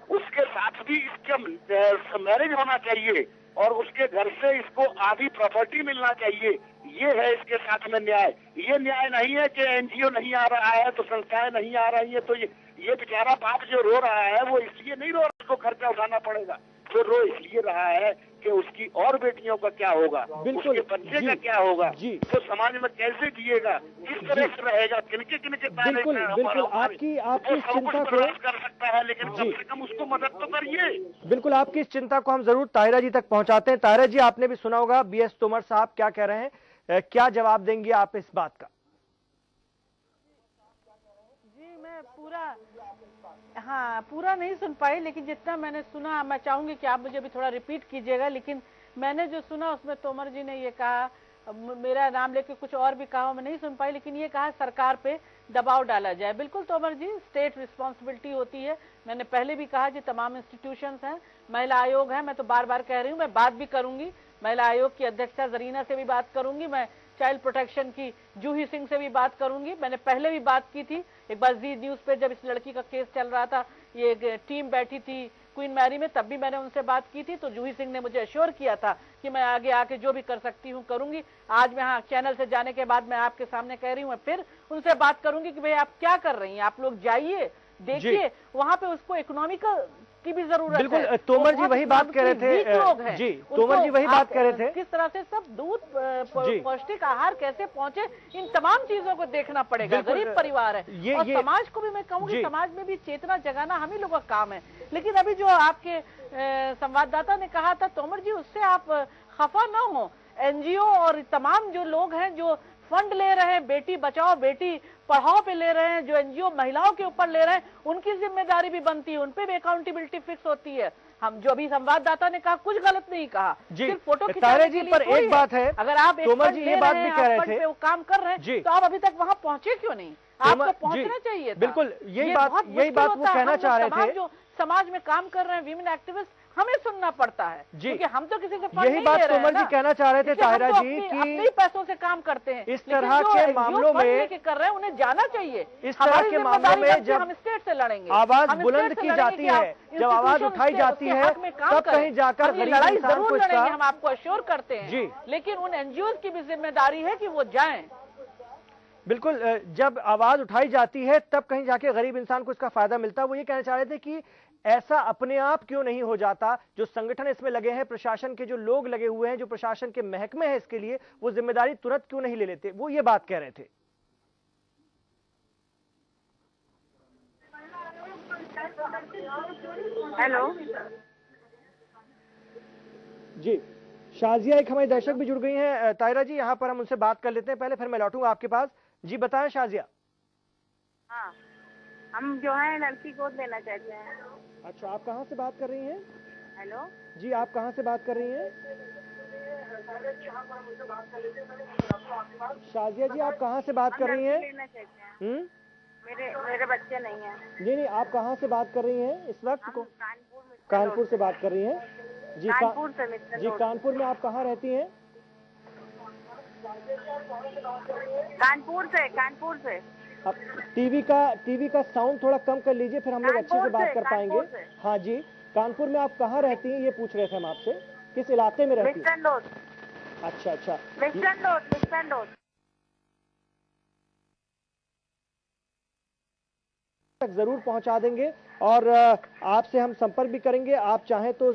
उसके साथ भी इसके मैरिज होना चाहिए और उसके घर से इसको आधी प्रॉपर्टी मिलना चाहिए। ये है इसके साथ में न्याय। ये न्याय नहीं है कि एनजीओ नहीं आ रहा है तो संस्थाएं नहीं आ रही है तो ये बेचारा बाप जो रो रहा है वो इसलिए नहीं रो रहा, उसको खर्चा उठाना पड़ेगा। फिर रो इसलिए रहा है कि उसकी और बेटियों का क्या होगा, उसके बच्चे का क्या होगा, तो समाज में कैसे जिएगा, किस तरह से रहेगा, किनके बिल्कुल बिल्कुल आपकी चिंता को कर सकता है, लेकिन कम से कम उसको मदद तो करिए। बिल्कुल आपकी इस चिंता को हम जरूर ताहिरा जी तक पहुंचाते हैं। ताहिरा जी, आपने भी सुना होगा BS तोमर साहब क्या कह रहे हैं, क्या जवाब देंगे आप इस बात का? जी मैं पूरा नहीं सुन पाई, लेकिन जितना मैंने सुना मैं चाहूंगी कि आप मुझे भी थोड़ा रिपीट कीजिएगा। लेकिन मैंने जो सुना उसमें तोमर जी ने ये कहा, मेरा नाम लेके कुछ और भी कहा, मैं नहीं सुन पाई, लेकिन ये कहा सरकार पे दबाव डाला जाए। बिल्कुल तोमर जी, स्टेट रिस्पॉन्सिबिलिटी होती है। मैंने पहले भी कहा कि तमाम इंस्टीट्यूशंस हैं, महिला आयोग है, मैं तो बार बार कह रही हूँ, मैं बात भी करूंगी, महिला आयोग की अध्यक्षा जरीना से भी बात करूंगी, मैं चाइल्ड प्रोटेक्शन की जूही सिंह से भी बात करूंगी। मैंने पहले भी बात की थी, एक बार जी न्यूज पे जब इस लड़की का केस चल रहा था, ये टीम बैठी थी क्वीन मैरी में, तब भी मैंने उनसे बात की थी, तो जूही सिंह ने मुझे अश्योर किया था कि मैं आगे आके जो भी कर सकती हूँ करूंगी। आज मैं यहाँ चैनल से जाने के बाद मैं आपके सामने कह रही हूँ, मैं फिर उनसे बात करूंगी कि भाई आप क्या कर रही हैं, आप लोग जाइए देखिए, वहां पे उसको इकोनॉमिकल की भी जरूरत है। बिल्कुल तोमर जी वही बात कह रहे थे। जी तोमर जी वही बात कह रहे थे, किस तरह से सब दूध पौष्टिक आहार कैसे पहुंचे, इन तमाम चीजों को देखना पड़ेगा। गरीब परिवार है और समाज को भी मैं कहूँगी समाज में भी चेतना जगाना हम ही लोगों का काम है। लेकिन अभी जो आपके संवाददाता ने कहा था तोमर जी, उससे आप खफा ना हो। NGO और तमाम जो लोग हैं जो फंड ले रहे हैं, बेटी बचाओ बेटी पढ़ाओ पे ले रहे हैं, जो NGO महिलाओं के ऊपर ले रहे हैं, उनकी जिम्मेदारी भी बनती है, उनपे भी अकाउंटेबिलिटी फिक्स होती है। हम जो अभी संवाददाता ने कहा कुछ गलत नहीं कहा, सिर्फ फोटो खिंचाने के लिए पर एक बात है, अगर आप तोमर जी ये बात भी कह रहे थे, वो काम कर रहे हैं तो आप अभी तक वहां पहुंचे क्यों नहीं? आपको पहुंचना चाहिए था। बिल्कुल यही बात वो कहना चाह रहे थे। जो समाज में काम कर रहे हैं वीमेन एक्टिविस्ट, हमें सुनना पड़ता है क्योंकि हम तो किसी से फंड यही बात तोमर जी कहना चाह रहे थे ताहिरा जी कि अपने पैसों से काम करते हैं। इस तरह के मामलों में कर रहे हैं उन्हें जाना चाहिए। इस तरह के मामलों में जब हम स्टेट से लड़ेंगे, आवाज बुलंद की जाती है, जब आवाज उठाई जाती है, तब कहीं जाकर लड़ाई जरूर लड़ेंगे, हम आपको अश्योर करते हैं। लेकिन उन NGOs की भी जिम्मेदारी है कि वो जाएं। बिल्कुल, जब आवाज उठाई जाती है तब कहीं जाके गरीब इंसान को इसका फायदा मिलता है। वो ये कहना चाह रहे थे कि ऐसा अपने आप क्यों नहीं हो जाता, जो संगठन इसमें लगे हैं, प्रशासन के जो लोग लगे हुए हैं, जो प्रशासन के महकमे हैं इसके लिए, वो जिम्मेदारी तुरंत क्यों नहीं ले लेते, वो ये बात कह रहे थे। हेलो जी, शाजिया एक हमारी दर्शक भी जुड़ गई हैं। ताहिरा जी, यहाँ पर हम उनसे बात कर लेते हैं पहले, फिर मैं लौटूंगा आपके पास। जी बताएं शाजिया। हाँ, हम जो है लड़की गोद लेना चाहते हैं। अच्छा, आप कहाँ से बात कर रही हैं? हेलो जी, आप कहाँ से बात कर रही हैं? शाजिया जी, आप कहाँ से बात कर रही हैं? मेरे बच्चे नहीं हैं। नहीं, आप कहाँ से बात कर रही हैं इस वक्त को? कानपुर से बात कर रही हैं जी। कानपुर से जी, कानपुर में आप कहाँ रहती हैं? कानपुर से। अब टीवी का साउंड थोड़ा कम कर लीजिए, फिर हम लोग अच्छे से बात कर पाएंगे। हाँ जी, कानपुर में आप कहाँ रहती हैं ये पूछ रहे थे हम आपसे, किस इलाके में रहती हैं? अच्छा, वेस्टर्न रोड तक जरूर पहुंचा देंगे और आपसे हम संपर्क भी करेंगे, आप चाहें तो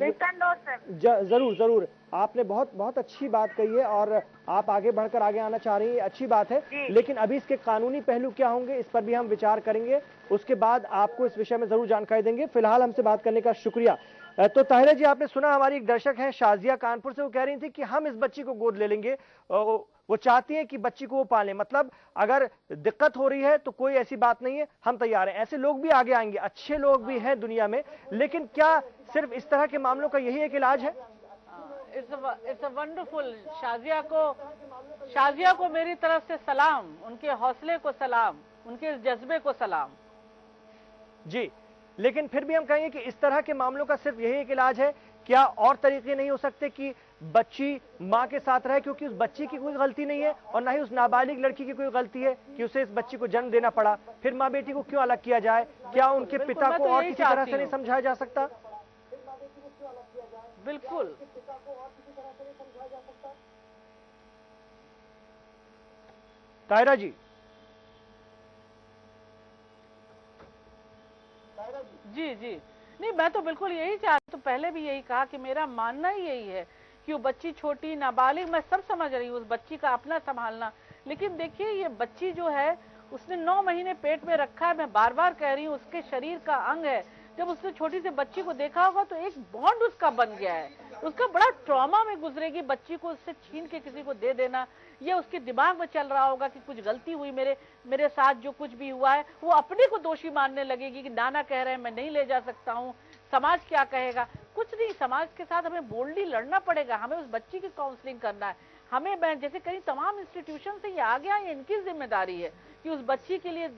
जरूर। आपने बहुत अच्छी बात कही है और आप आगे बढ़कर आगे आना चाह रही हैं, अच्छी बात है। लेकिन अभी इसके कानूनी पहलू क्या होंगे इस पर भी हम विचार करेंगे, उसके बाद आपको इस विषय में जरूर जानकारी देंगे। फिलहाल हमसे बात करने का शुक्रिया। तो ताहिरा जी, आपने सुना, हमारी एक दर्शक है शाजिया कानपुर से, वो कह रही थी कि हम इस बच्ची को गोद ले लेंगे, वो चाहती हैं कि बच्ची को वो पालें, मतलब अगर दिक्कत हो रही है तो कोई ऐसी बात नहीं है, हम तैयार हैं। ऐसे लोग भी आगे आएंगे, अच्छे लोग भी हैं दुनिया में, लेकिन क्या सिर्फ इस तरह के मामलों का यही एक इलाज है? It's a wonderful. शाजिया को मेरी तरफ से सलाम, उनके हौसले को सलाम, उनके जज्बे को सलाम। जी, लेकिन फिर भी हम कहेंगे कि इस तरह के मामलों का सिर्फ यही एक इलाज है, क्या और तरीके नहीं हो सकते कि बच्ची माँ के साथ रहे, क्योंकि उस बच्ची की कोई गलती नहीं है और ना ही उस नाबालिग लड़की की कोई गलती है कि उसे इस बच्ची को जन्म देना पड़ा। फिर माँ बेटी को क्यों अलग किया जाए? क्या उनके पिता को और किसी तरह से नहीं समझाया जा सकता? बिल्कुल। ताहिरा जी। जी, नहीं, मैं तो बिल्कुल यही चाहती, तो पहले भी यही कहा कि मेरा मानना ही यही है कि वो बच्ची छोटी नाबालिग, मैं सब समझ रही हूँ उस बच्ची का अपना संभालना, लेकिन देखिए ये बच्ची जो है उसने 9 महीने पेट में रखा है, मैं बार बार कह रही हूँ उसके शरीर का अंग है। जब उसने छोटी सी बच्ची को देखा होगा तो एक बॉन्ड उसका बन गया है, उसका बड़ा ट्रॉमा में गुजरेगी बच्ची को उससे छीन के किसी को दे देना। ये उसके दिमाग में चल रहा होगा कि कुछ गलती हुई, मेरे साथ जो कुछ भी हुआ है, वो अपने को दोषी मानने लगेगी कि नाना कह रहे हैं मैं नहीं ले जा सकता हूँ, समाज क्या कहेगा। कुछ नहीं, समाज के साथ हमें बोल्डली लड़ना पड़ेगा, हमें उस बच्ची की काउंसलिंग करना है। हमें जैसे कहीं तमाम इंस्टीट्यूशन से ये आ गया, ये इनकी जिम्मेदारी है कि उस बच्ची के लिए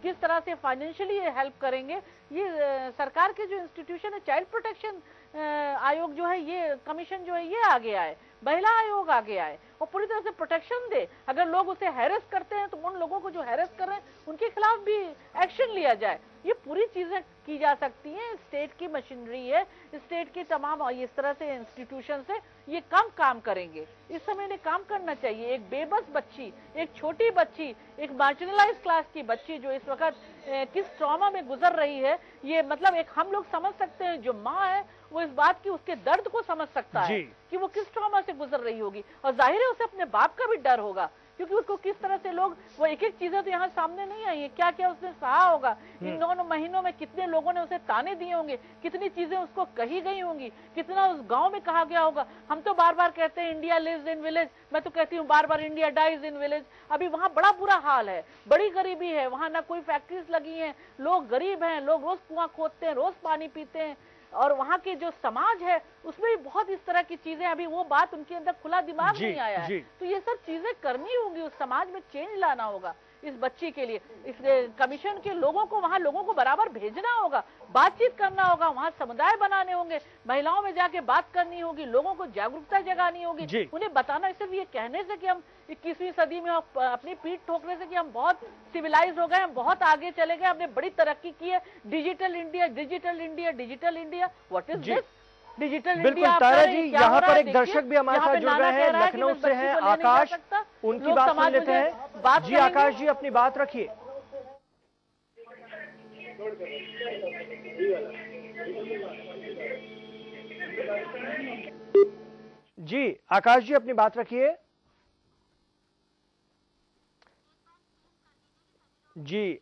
किस तरह से फाइनेंशियली हेल्प करेंगे। ये सरकार के जो इंस्टीट्यूशन है, चाइल्ड प्रोटेक्शन आयोग जो है, ये कमीशन जो है ये आ गया है, महिला आयोग आ गया है, और पूरी तरह से प्रोटेक्शन दे। अगर लोग उसे हैरेस करते हैं तो उन लोगों को जो हैरेस कर रहे हैं उनके खिलाफ भी एक्शन लिया जाए। ये पूरी चीजें की जा सकती हैं, स्टेट की मशीनरी है, स्टेट के तमाम इस तरह से इंस्टीट्यूशन से ये कम काम करेंगे। इस समय इन्हें काम करना चाहिए। एक बेबस बच्ची, एक छोटी बच्ची, एक मार्जिनलाइज क्लास की बच्ची जो इस वक्त किस ट्रॉमा में गुजर रही है, ये मतलब एक हम लोग समझ सकते हैं, जो माँ है वो इस बात की उसके दर्द को समझ सकता है कि वो किस ट्रॉमा से गुजर रही होगी, और जाहिर है उसे अपने बाप का भी डर होगा, क्योंकि उसको किस तरह से लोग, वो एक एक चीजें तो यहाँ सामने नहीं आई है, क्या क्या उसने सहा होगा इन 9 महीनों में, कितने लोगों ने उसे ताने दिए होंगे, कितनी चीजें उसको कही गई होंगी, कितना उस गांव में कहा गया होगा। हम तो बार बार कहते हैं इंडिया लिव्स इन विलेज, मैं तो कहती हूँ बार बार इंडिया डाइज इन विलेज। अभी वहाँ बड़ा बुरा हाल है, बड़ी गरीबी है, वहाँ ना कोई फैक्ट्रीज लगी है, लोग गरीब हैं, लोग रोज कुआं खोदते हैं, रोज पानी पीते हैं, और वहाँ के जो समाज है उसमें भी बहुत इस तरह की चीजें, अभी वो बात उनके अंदर खुला दिमाग नहीं आया है। तो ये सब चीजें करनी होगी, उस समाज में चेंज लाना होगा इस बच्ची के लिए। इस कमीशन के लोगों को वहाँ लोगों को बराबर भेजना होगा, बातचीत करना होगा, वहाँ समुदाय बनाने होंगे, महिलाओं में जाके बात करनी होगी, लोगों को जागरूकता जगानी होगी, उन्हें बताना। सिर्फ ये कहने से कि हम 21वीं सदी में अपनी पीठ ठोकने से कि हम बहुत सिविलाइज हो गए, हम बहुत आगे चले गए, हमने बड़ी तरक्की की है, digital India, digital India, digital India, what is this digital India? बिल्कुल तारा जी, यहाँ पर एक दर्शक भी हमारे साथ जुड़ रहे हैं, लखनऊ से हैं आकाश, उनकी बात सुन लेते हैं। जी आकाश जी, अपनी बात रखिए। जी आकाश जी, अपनी बात रखिए। जी,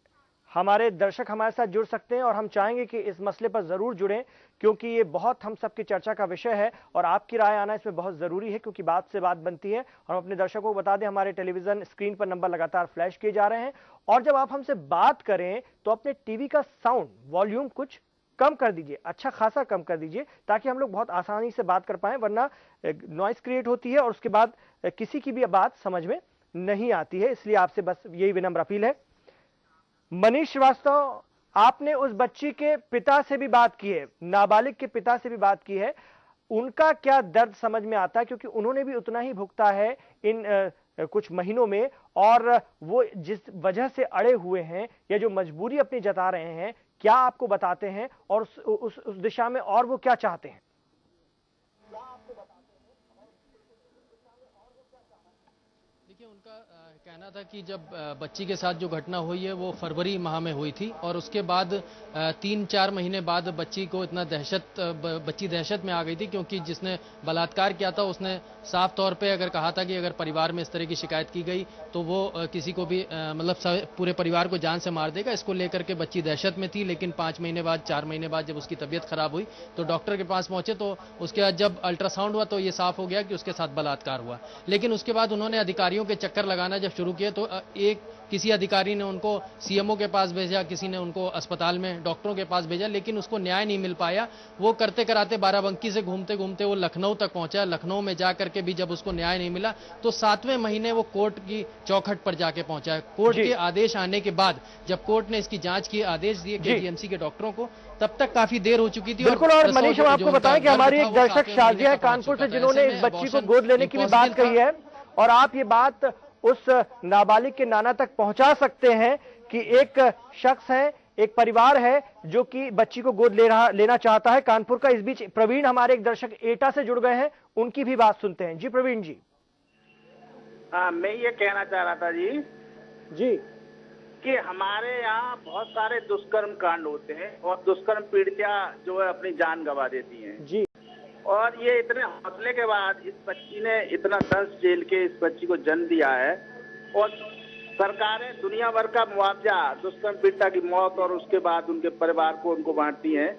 हमारे दर्शक हमारे साथ जुड़ सकते हैं और हम चाहेंगे कि इस मसले पर जरूर जुड़ें, क्योंकि ये बहुत हम सबकी चर्चा का विषय है और आपकी राय आना इसमें बहुत जरूरी है, क्योंकि बात से बात बनती है। और हम अपने दर्शकों को बता दें, हमारे टेलीविजन स्क्रीन पर नंबर लगातार फ्लैश किए जा रहे हैं, और जब आप हमसे बात करें तो अपने टीवी का साउंड वॉल्यूम कुछ कम कर दीजिए, अच्छा खासा कम कर दीजिए, ताकि हम लोग बहुत आसानी से बात कर पाए, वरना नॉइस क्रिएट होती है और उसके बाद किसी की भी बात समझ में नहीं आती है। इसलिए आपसे बस यही विनम्र अपील है। मनीष श्रीवास्तव, आपने उस बच्ची के पिता से भी बात की है, नाबालिग के पिता से भी बात की है, उनका क्या दर्द समझ में आता है, क्योंकि उन्होंने भी उतना ही भुगता है इन कुछ महीनों में, और वो जिस वजह से अड़े हुए हैं या जो मजबूरी अपनी जता रहे हैं, क्या आपको बताते हैं और उस दिशा में और वो क्या चाहते हैं? उनका कहना था कि जब बच्ची के साथ जो घटना हुई है वो फरवरी माह में हुई थी, और उसके बाद 3-4 महीने बाद बच्ची को इतना बच्ची दहशत में आ गई थी, क्योंकि जिसने बलात्कार किया था उसने साफ तौर पे अगर कहा था कि अगर परिवार में इस तरह की शिकायत की गई तो वो किसी को भी मतलब पूरे परिवार को जान से मार देगा। इसको लेकर के बच्ची दहशत में थी, लेकिन 5 महीने बाद 4 महीने बाद जब उसकी तबीयत खराब हुई तो डॉक्टर के पास पहुंचे, तो उसके बाद जब अल्ट्रासाउंड हुआ तो ये साफ हो गया कि उसके साथ बलात्कार हुआ। लेकिन उसके बाद उन्होंने अधिकारियों के चक्कर लगाना जब शुरू किए तो किसी अधिकारी ने उनको सीएमओ के पास भेजा, किसी ने उनको अस्पताल में डॉक्टरों के पास भेजा, लेकिन उसको न्याय नहीं मिल पाया। वो करते कराते बाराबंकी से घूमते घूमते वो लखनऊ तक पहुंचा। लखनऊ में जाकर के भी जब उसको न्याय नहीं मिला तो 7वें महीने वो कोर्ट की चौखट पर जाके पहुंचा। कोर्ट के आदेश आने के बाद जब कोर्ट ने इसकी जांच की आदेश दिए केजीएमसी के डॉक्टरों को, तब तक काफी देर हो चुकी थी। बिल्कुल, और मनीष हम आपको बताएं कि हमारी एक दर्शक शाजिया कानपुर से, जिन्होंने इस बच्ची को गोद लेने की भी बात कही है, और आप ये बात उस नाबालिग के नाना तक पहुंचा सकते हैं कि एक शख्स है, एक परिवार है जो कि बच्ची को गोद लेना चाहता है कानपुर का। इस बीच प्रवीण हमारे एक दर्शक एटा से जुड़ गए हैं, उनकी भी बात सुनते हैं। जी प्रवीण जी। हाँ, मैं ये कहना चाह रहा था जी कि हमारे यहाँ बहुत सारे दुष्कर्म कांड होते हैं और दुष्कर्म पीड़िता जो है अपनी जान गंवा देती हैं जी। और ये इतने हौसले के बाद इस बच्ची ने इतना दंश झेल के इस बच्ची को जन्म दिया है और सरकारें दुनिया भर का मुआवजा दुष्कर्म पीड़िता की मौत और उसके बाद उनके परिवार को उनको बांटती हैं।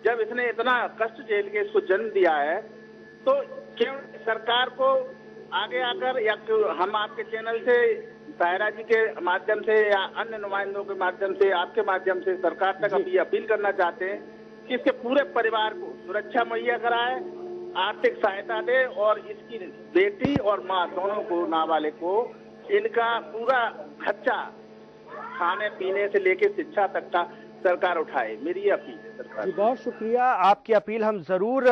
जब इसने इतना कष्ट झेल के इसको जन्म दिया है तो क्यों सरकार को आगे आकर या हम आपके चैनल से ताहिरा जी के माध्यम से या अन्य नुमाइंदों के माध्यम से आपके माध्यम से सरकार तक अभी अपील करना चाहते हैं कि इसके पूरे परिवार को सुरक्षा मुहैया कराए, आर्थिक सहायता दे और इसकी बेटी और माँ दोनों को, नाबालिग को, इनका पूरा खर्चा खाने पीने से लेके शिक्षा तक का सरकार उठाए। मेरी ये अपील है सरकार। जी, बहुत शुक्रिया। आपकी अपील हम जरूर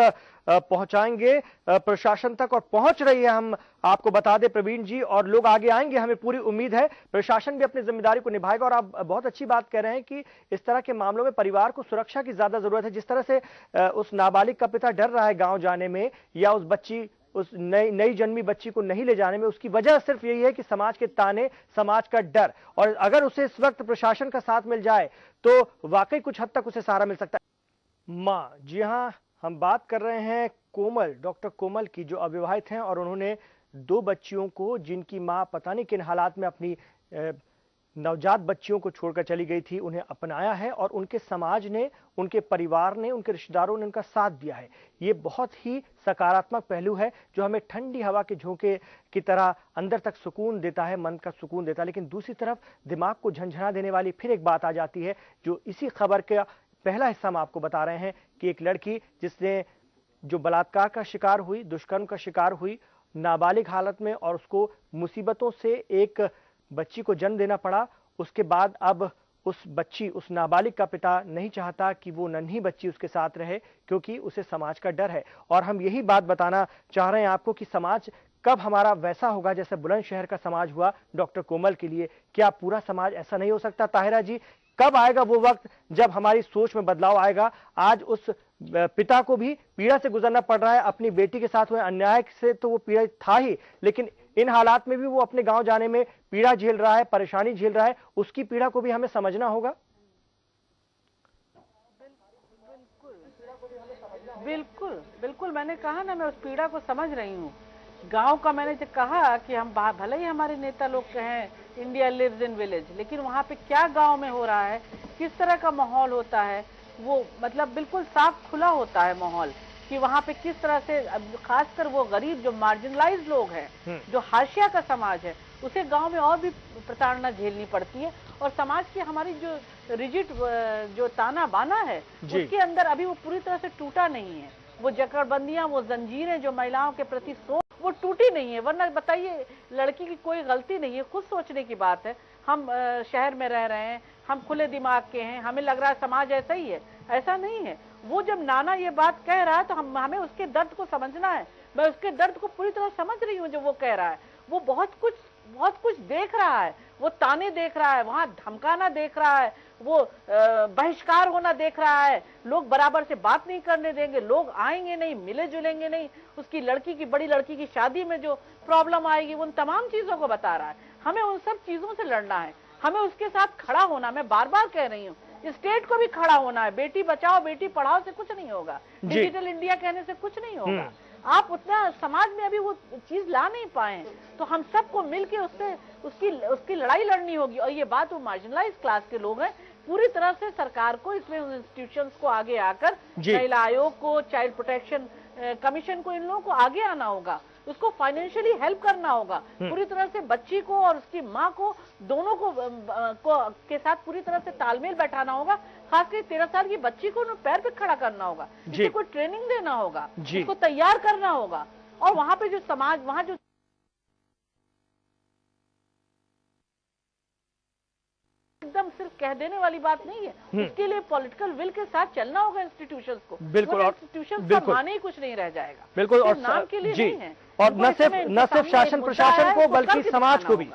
पहुंचाएंगे प्रशासन तक और पहुंच रही है। हम आपको बता दें प्रवीण जी, और लोग आगे आएंगे, हमें पूरी उम्मीद है प्रशासन भी अपनी जिम्मेदारी को निभाएगा। और आप बहुत अच्छी बात कह रहे हैं कि इस तरह के मामलों में परिवार को सुरक्षा की ज्यादा जरूरत है। जिस तरह से उस नाबालिग का पिता डर रहा है गांव जाने में या उस नई जन्मी बच्ची को नहीं ले जाने में, उसकी वजह सिर्फ यही है कि समाज के ताने, समाज का डर। और अगर उसे इस वक्त प्रशासन का साथ मिल जाए तो वाकई कुछ हद तक उसे सहारा मिल सकता है। माँ, जी हाँ, हम बात कर रहे हैं कोमल, डॉक्टर कोमल की, जो अविवाहित हैं और उन्होंने 2 बच्चियों को, जिनकी माँ पता नहीं किन हालात में अपनी नवजात बच्चियों को छोड़कर चली गई थी, उन्हें अपनाया है और उनके समाज ने, उनके परिवार ने, उनके रिश्तेदारों ने उनका साथ दिया है। ये बहुत ही सकारात्मक पहलू है जो हमें ठंडी हवा के झोंके की तरह अंदर तक सुकून देता है, मन का सुकून देता है। लेकिन दूसरी तरफ दिमाग को झंझना देने वाली फिर एक बात आ जाती है, जो इसी खबर का पहला हिस्सा हम आपको बता रहे हैं कि एक लड़की जिसने जो बलात्कार का शिकार हुई, दुष्कर्म का शिकार हुई नाबालिग हालत में, और उसको मुसीबतों से एक बच्ची को जन्म देना पड़ा। उसके बाद अब उस नाबालिग का पिता नहीं चाहता कि वो नन्ही बच्ची उसके साथ रहे, क्योंकि उसे समाज का डर है। और हम यही बात बताना चाह रहे हैं आपको कि समाज कब हमारा वैसा होगा जैसे बुलंदशहर का समाज हुआ डॉक्टर कोमल के लिए। क्या पूरा समाज ऐसा नहीं हो सकता? ताहिरा जी, कब आएगा वो वक्त जब हमारी सोच में बदलाव आएगा? आज उस पिता को भी पीड़ा से गुजरना पड़ रहा है, अपनी बेटी के साथ हुए अन्याय से तो वो पीड़ित था ही, लेकिन इन हालात में भी वो अपने गांव जाने में पीड़ा झेल रहा है, परेशानी झेल रहा है। उसकी पीड़ा को भी हमें समझना होगा। बिल्कुल बिल्कुल, मैंने कहा ना, मैं उस पीड़ा को समझ रही हूँ। गांव का मैंने जो कहा कि हम भले ही हमारे नेता लोग कहें इंडिया लिव्स इन विलेज, लेकिन वहाँ पे क्या गांव में हो रहा है, किस तरह का माहौल होता है, वो मतलब बिल्कुल साफ खुला होता है माहौल कि वहाँ पे किस तरह से, खासकर वो गरीब जो मार्जिनलाइज लोग हैं, जो हाशिया का समाज है, उसे गांव में और भी प्रताड़ना झेलनी पड़ती है। और समाज की हमारी जो रिजिड जो ताना बाना है उसके अंदर अभी वो पूरी तरह से टूटा नहीं है। वो जकड़बंदियां, वो जंजीरें जो महिलाओं के प्रति सोच, वो टूटी नहीं है। वरना बताइए, लड़की की कोई गलती नहीं है, खुद सोचने की बात है। हम शहर में रह रहे हैं, हम खुले दिमाग के हैं, हमें लग रहा है समाज ऐसा ही है, ऐसा नहीं है। वो जब नाना ये बात कह रहा है तो हमें उसके दर्द को समझना है। मैं उसके दर्द को पूरी तरह समझ रही हूँ जो वो कह रहा है। वो बहुत कुछ देख रहा है, वो ताने देख रहा है, वहां धमकाना देख रहा है, वो बहिष्कार होना देख रहा है, लोग बराबर से बात नहीं करने देंगे, लोग आएंगे नहीं, मिले जुलेंगे नहीं, उसकी लड़की की, बड़ी लड़की की शादी में जो प्रॉब्लम आएगी, उन तमाम चीजों को बता रहा है। हमें उन सब चीजों से लड़ना है, हमें उसके साथ खड़ा होना। मैं बार बार कह रही हूँ, स्टेट को भी खड़ा होना है। बेटी बचाओ बेटी पढ़ाओ से कुछ नहीं होगा, डिजिटल इंडिया कहने से कुछ नहीं होगा। आप उतना समाज में अभी वो चीज ला नहीं पाए, तो हम सबको मिलके उसकी लड़ाई लड़नी होगी। और ये बात वो मार्जिनलाइज क्लास के लोग हैं, पूरी तरह से सरकार को इसमें इंस्टीट्यूशंस को आगे आकर, महिला आयोग को, चाइल्ड प्रोटेक्शन कमीशन को, इन लोगों को आगे आना होगा, उसको फाइनेंशियली हेल्प करना होगा पूरी तरह से। बच्ची को और उसकी माँ को, दोनों को के साथ पूरी तरह से तालमेल बैठाना होगा। खासकर 13 साल की बच्ची को पैर पे खड़ा करना होगा, इसको कोई ट्रेनिंग देना होगा, उसको तैयार करना होगा। और वहाँ पे जो समाज, वहाँ जो एकदम सिर्फ कह देने वाली बात नहीं है, उसके लिए पॉलिटिकल विल के साथ चलना होगा इंस्टीट्यूशंस को। बिल्कुल, इंस्टीट्यूशंस का माने ही कुछ नहीं रह जाएगा। बिल्कुल, और नाम के लिए नहीं है। और न सिर्फ शासन प्रशासन को बल्कि समाज को भी।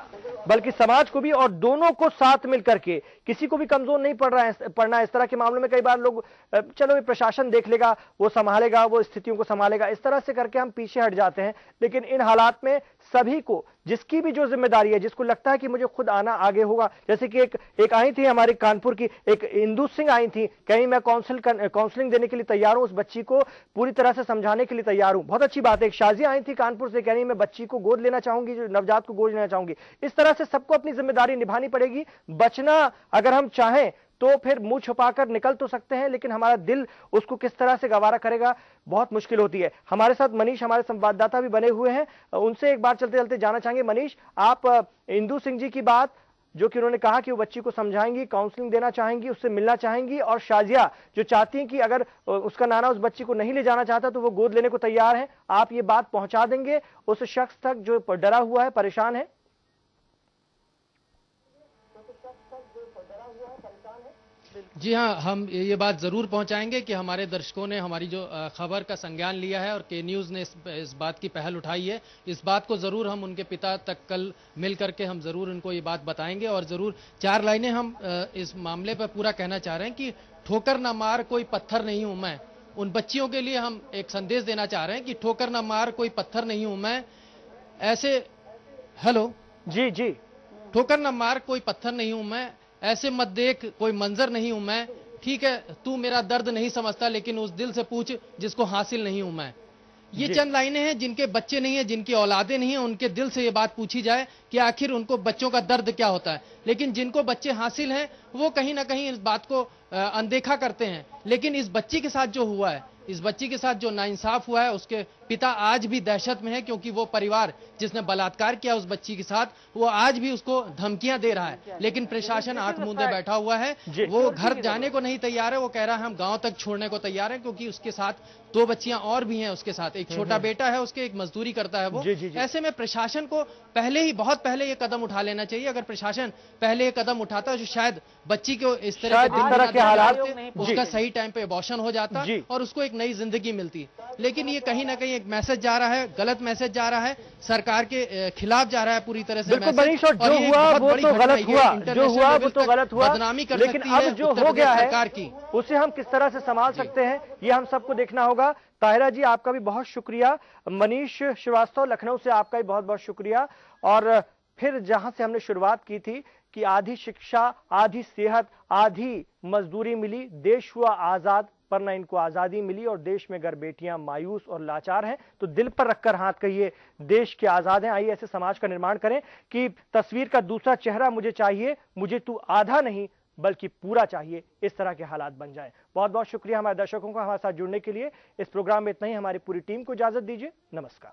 बल्कि समाज को भी, और दोनों को साथ मिलकर के, किसी को भी कमजोर नहीं पड़ना है। इस तरह के मामलों में कई बार लोग चलो ये प्रशासन देख लेगा, वो संभालेगा, वो स्थितियों को संभालेगा, इस तरह से करके हम पीछे हट जाते हैं। लेकिन इन हालात में सभी को, जिसकी भी जो जिम्मेदारी है, जिसको लगता है कि मुझे खुद आना आगे होगा, जैसे कि एक आई थी हमारी कानपुर की, एक इंदु सिंह आई थी, कहीं मैं काउंसलिंग देने के लिए तैयार हूं, उस बच्ची को पूरी तरह से समझाने के लिए तैयार हूं। बहुत अच्छी बात है। एक शाजिया आई थी कानपुर से, कह रही मैं बच्ची को गोद लेना चाहूंगी, जो नवजात को गोद लेना चाहूंगी। इस तरह से सबको अपनी जिम्मेदारी निभानी पड़ेगी। बचना अगर हम चाहें तो फिर मुंह छुपाकर निकल तो सकते हैं, लेकिन हमारा दिल उसको किस तरह से गवारा करेगा, बहुत मुश्किल होती है। हमारे साथ मनीष, हमारे संवाददाता भी बने हुए हैं, उनसे एक बार चलते चलते जाना चाहेंगे। मनीष, आप इंदु सिंह जी की बात, जो कि उन्होंने कहा कि वो बच्ची को समझाएंगी, काउंसलिंग देना चाहेंगी, उससे मिलना चाहेंगी, और शाजिया जो चाहती हैं कि अगर उसका नाना उस बच्ची को नहीं ले जाना चाहता तो वो गोद लेने को तैयार है, आप ये बात पहुंचा देंगे उस शख्स तक जो डरा हुआ है, परेशान है? जी हाँ, हम ये बात जरूर पहुंचाएंगे कि हमारे दर्शकों ने हमारी जो खबर का संज्ञान लिया है और के न्यूज़ ने इस बात की पहल उठाई है, इस बात को जरूर हम उनके पिता तक कल मिल करके हम जरूर उनको ये बात बताएंगे। और जरूर 4 लाइनें हम इस मामले पर पूरा कहना चाह रहे हैं कि ठोकर ना मार कोई पत्थर नहीं हूं मैं। उन बच्चियों के लिए हम एक संदेश देना चाह रहे हैं कि ठोकर ना मार कोई पत्थर नहीं हूं मैं, ऐसे हेलो जी जी, ठोकर ना मार कोई पत्थर नहीं हूं मैं, ऐसे मत देख कोई मंजर नहीं हूं मैं, ठीक है तू मेरा दर्द नहीं समझता लेकिन उस दिल से पूछ जिसको हासिल नहीं हूं मैं। ये चंद लाइनें हैं, जिनके बच्चे नहीं है, जिनकी औलादे नहीं है, उनके दिल से ये बात पूछी जाए कि आखिर उनको बच्चों का दर्द क्या होता है। लेकिन जिनको बच्चे हासिल हैं वो कहीं ना कहीं इस बात को अनदेखा करते हैं। लेकिन इस बच्ची के साथ जो हुआ है, इस बच्ची के साथ जो नाइंसाफ हुआ है, उसके पिता आज भी दहशत में है, क्योंकि वो परिवार जिसने बलात्कार किया उस बच्ची के साथ, वो आज भी उसको धमकियां दे रहा है। लेकिन प्रशासन आंख मूंदे बैठा हुआ है, वो घर जाने को नहीं तैयार है। वो कह रहा है हम गांव तक छोड़ने को तैयार हैं, क्योंकि उसके साथ 2 बच्चियां और भी हैं, उसके साथ एक छोटा बेटा है उसके, एक मजदूरी करता है वो। ऐसे में प्रशासन को बहुत पहले ये कदम उठा लेना चाहिए। अगर प्रशासन पहले ये कदम उठाता तो शायद बच्ची को इस तरह के हालात, उसका सही टाइम पे अबॉर्शन हो जाता और उसको एक नई जिंदगी मिलती। लेकिन ये कहीं ना कहीं एक मैसेज जा रहा है, गलत मैसेज जा रहा है, सरकार के खिलाफ जा रहा है पूरी तरह से मैसेज। जो हुआ वो तो गलत हुआ, जो हुआ वो तो गलत हुआ, बदनामी कर लेकिन अब जो हो गया है सरकार की, उसे हम किस तरह से संभाल सकते हैं, ये हम सबको देखना होगा। ताहिरा जी, आपका भी बहुत शुक्रिया। मनीष श्रीवास्तव लखनऊ से, आपका भी बहुत बहुत शुक्रिया। और फिर जहां से हमने शुरुआत की थी कि आधी शिक्षा, आधी सेहत, आधी मजदूरी मिली, देश हुआ आजाद, पर न इनको आजादी मिली, और देश में अगर बेटियां मायूस और लाचार हैं तो दिल पर रखकर हाथ कहिए देश के आजाद हैं। आइए ऐसे समाज का निर्माण करें कि तस्वीर का दूसरा चेहरा मुझे चाहिए, मुझे तू आधा नहीं बल्कि पूरा चाहिए, इस तरह के हालात बन जाएं। बहुत बहुत शुक्रिया हमारे दर्शकों का हमारे साथ जुड़ने के लिए। इस प्रोग्राम में इतना ही। हमारी पूरी टीम को इजाजत दीजिए। नमस्कार।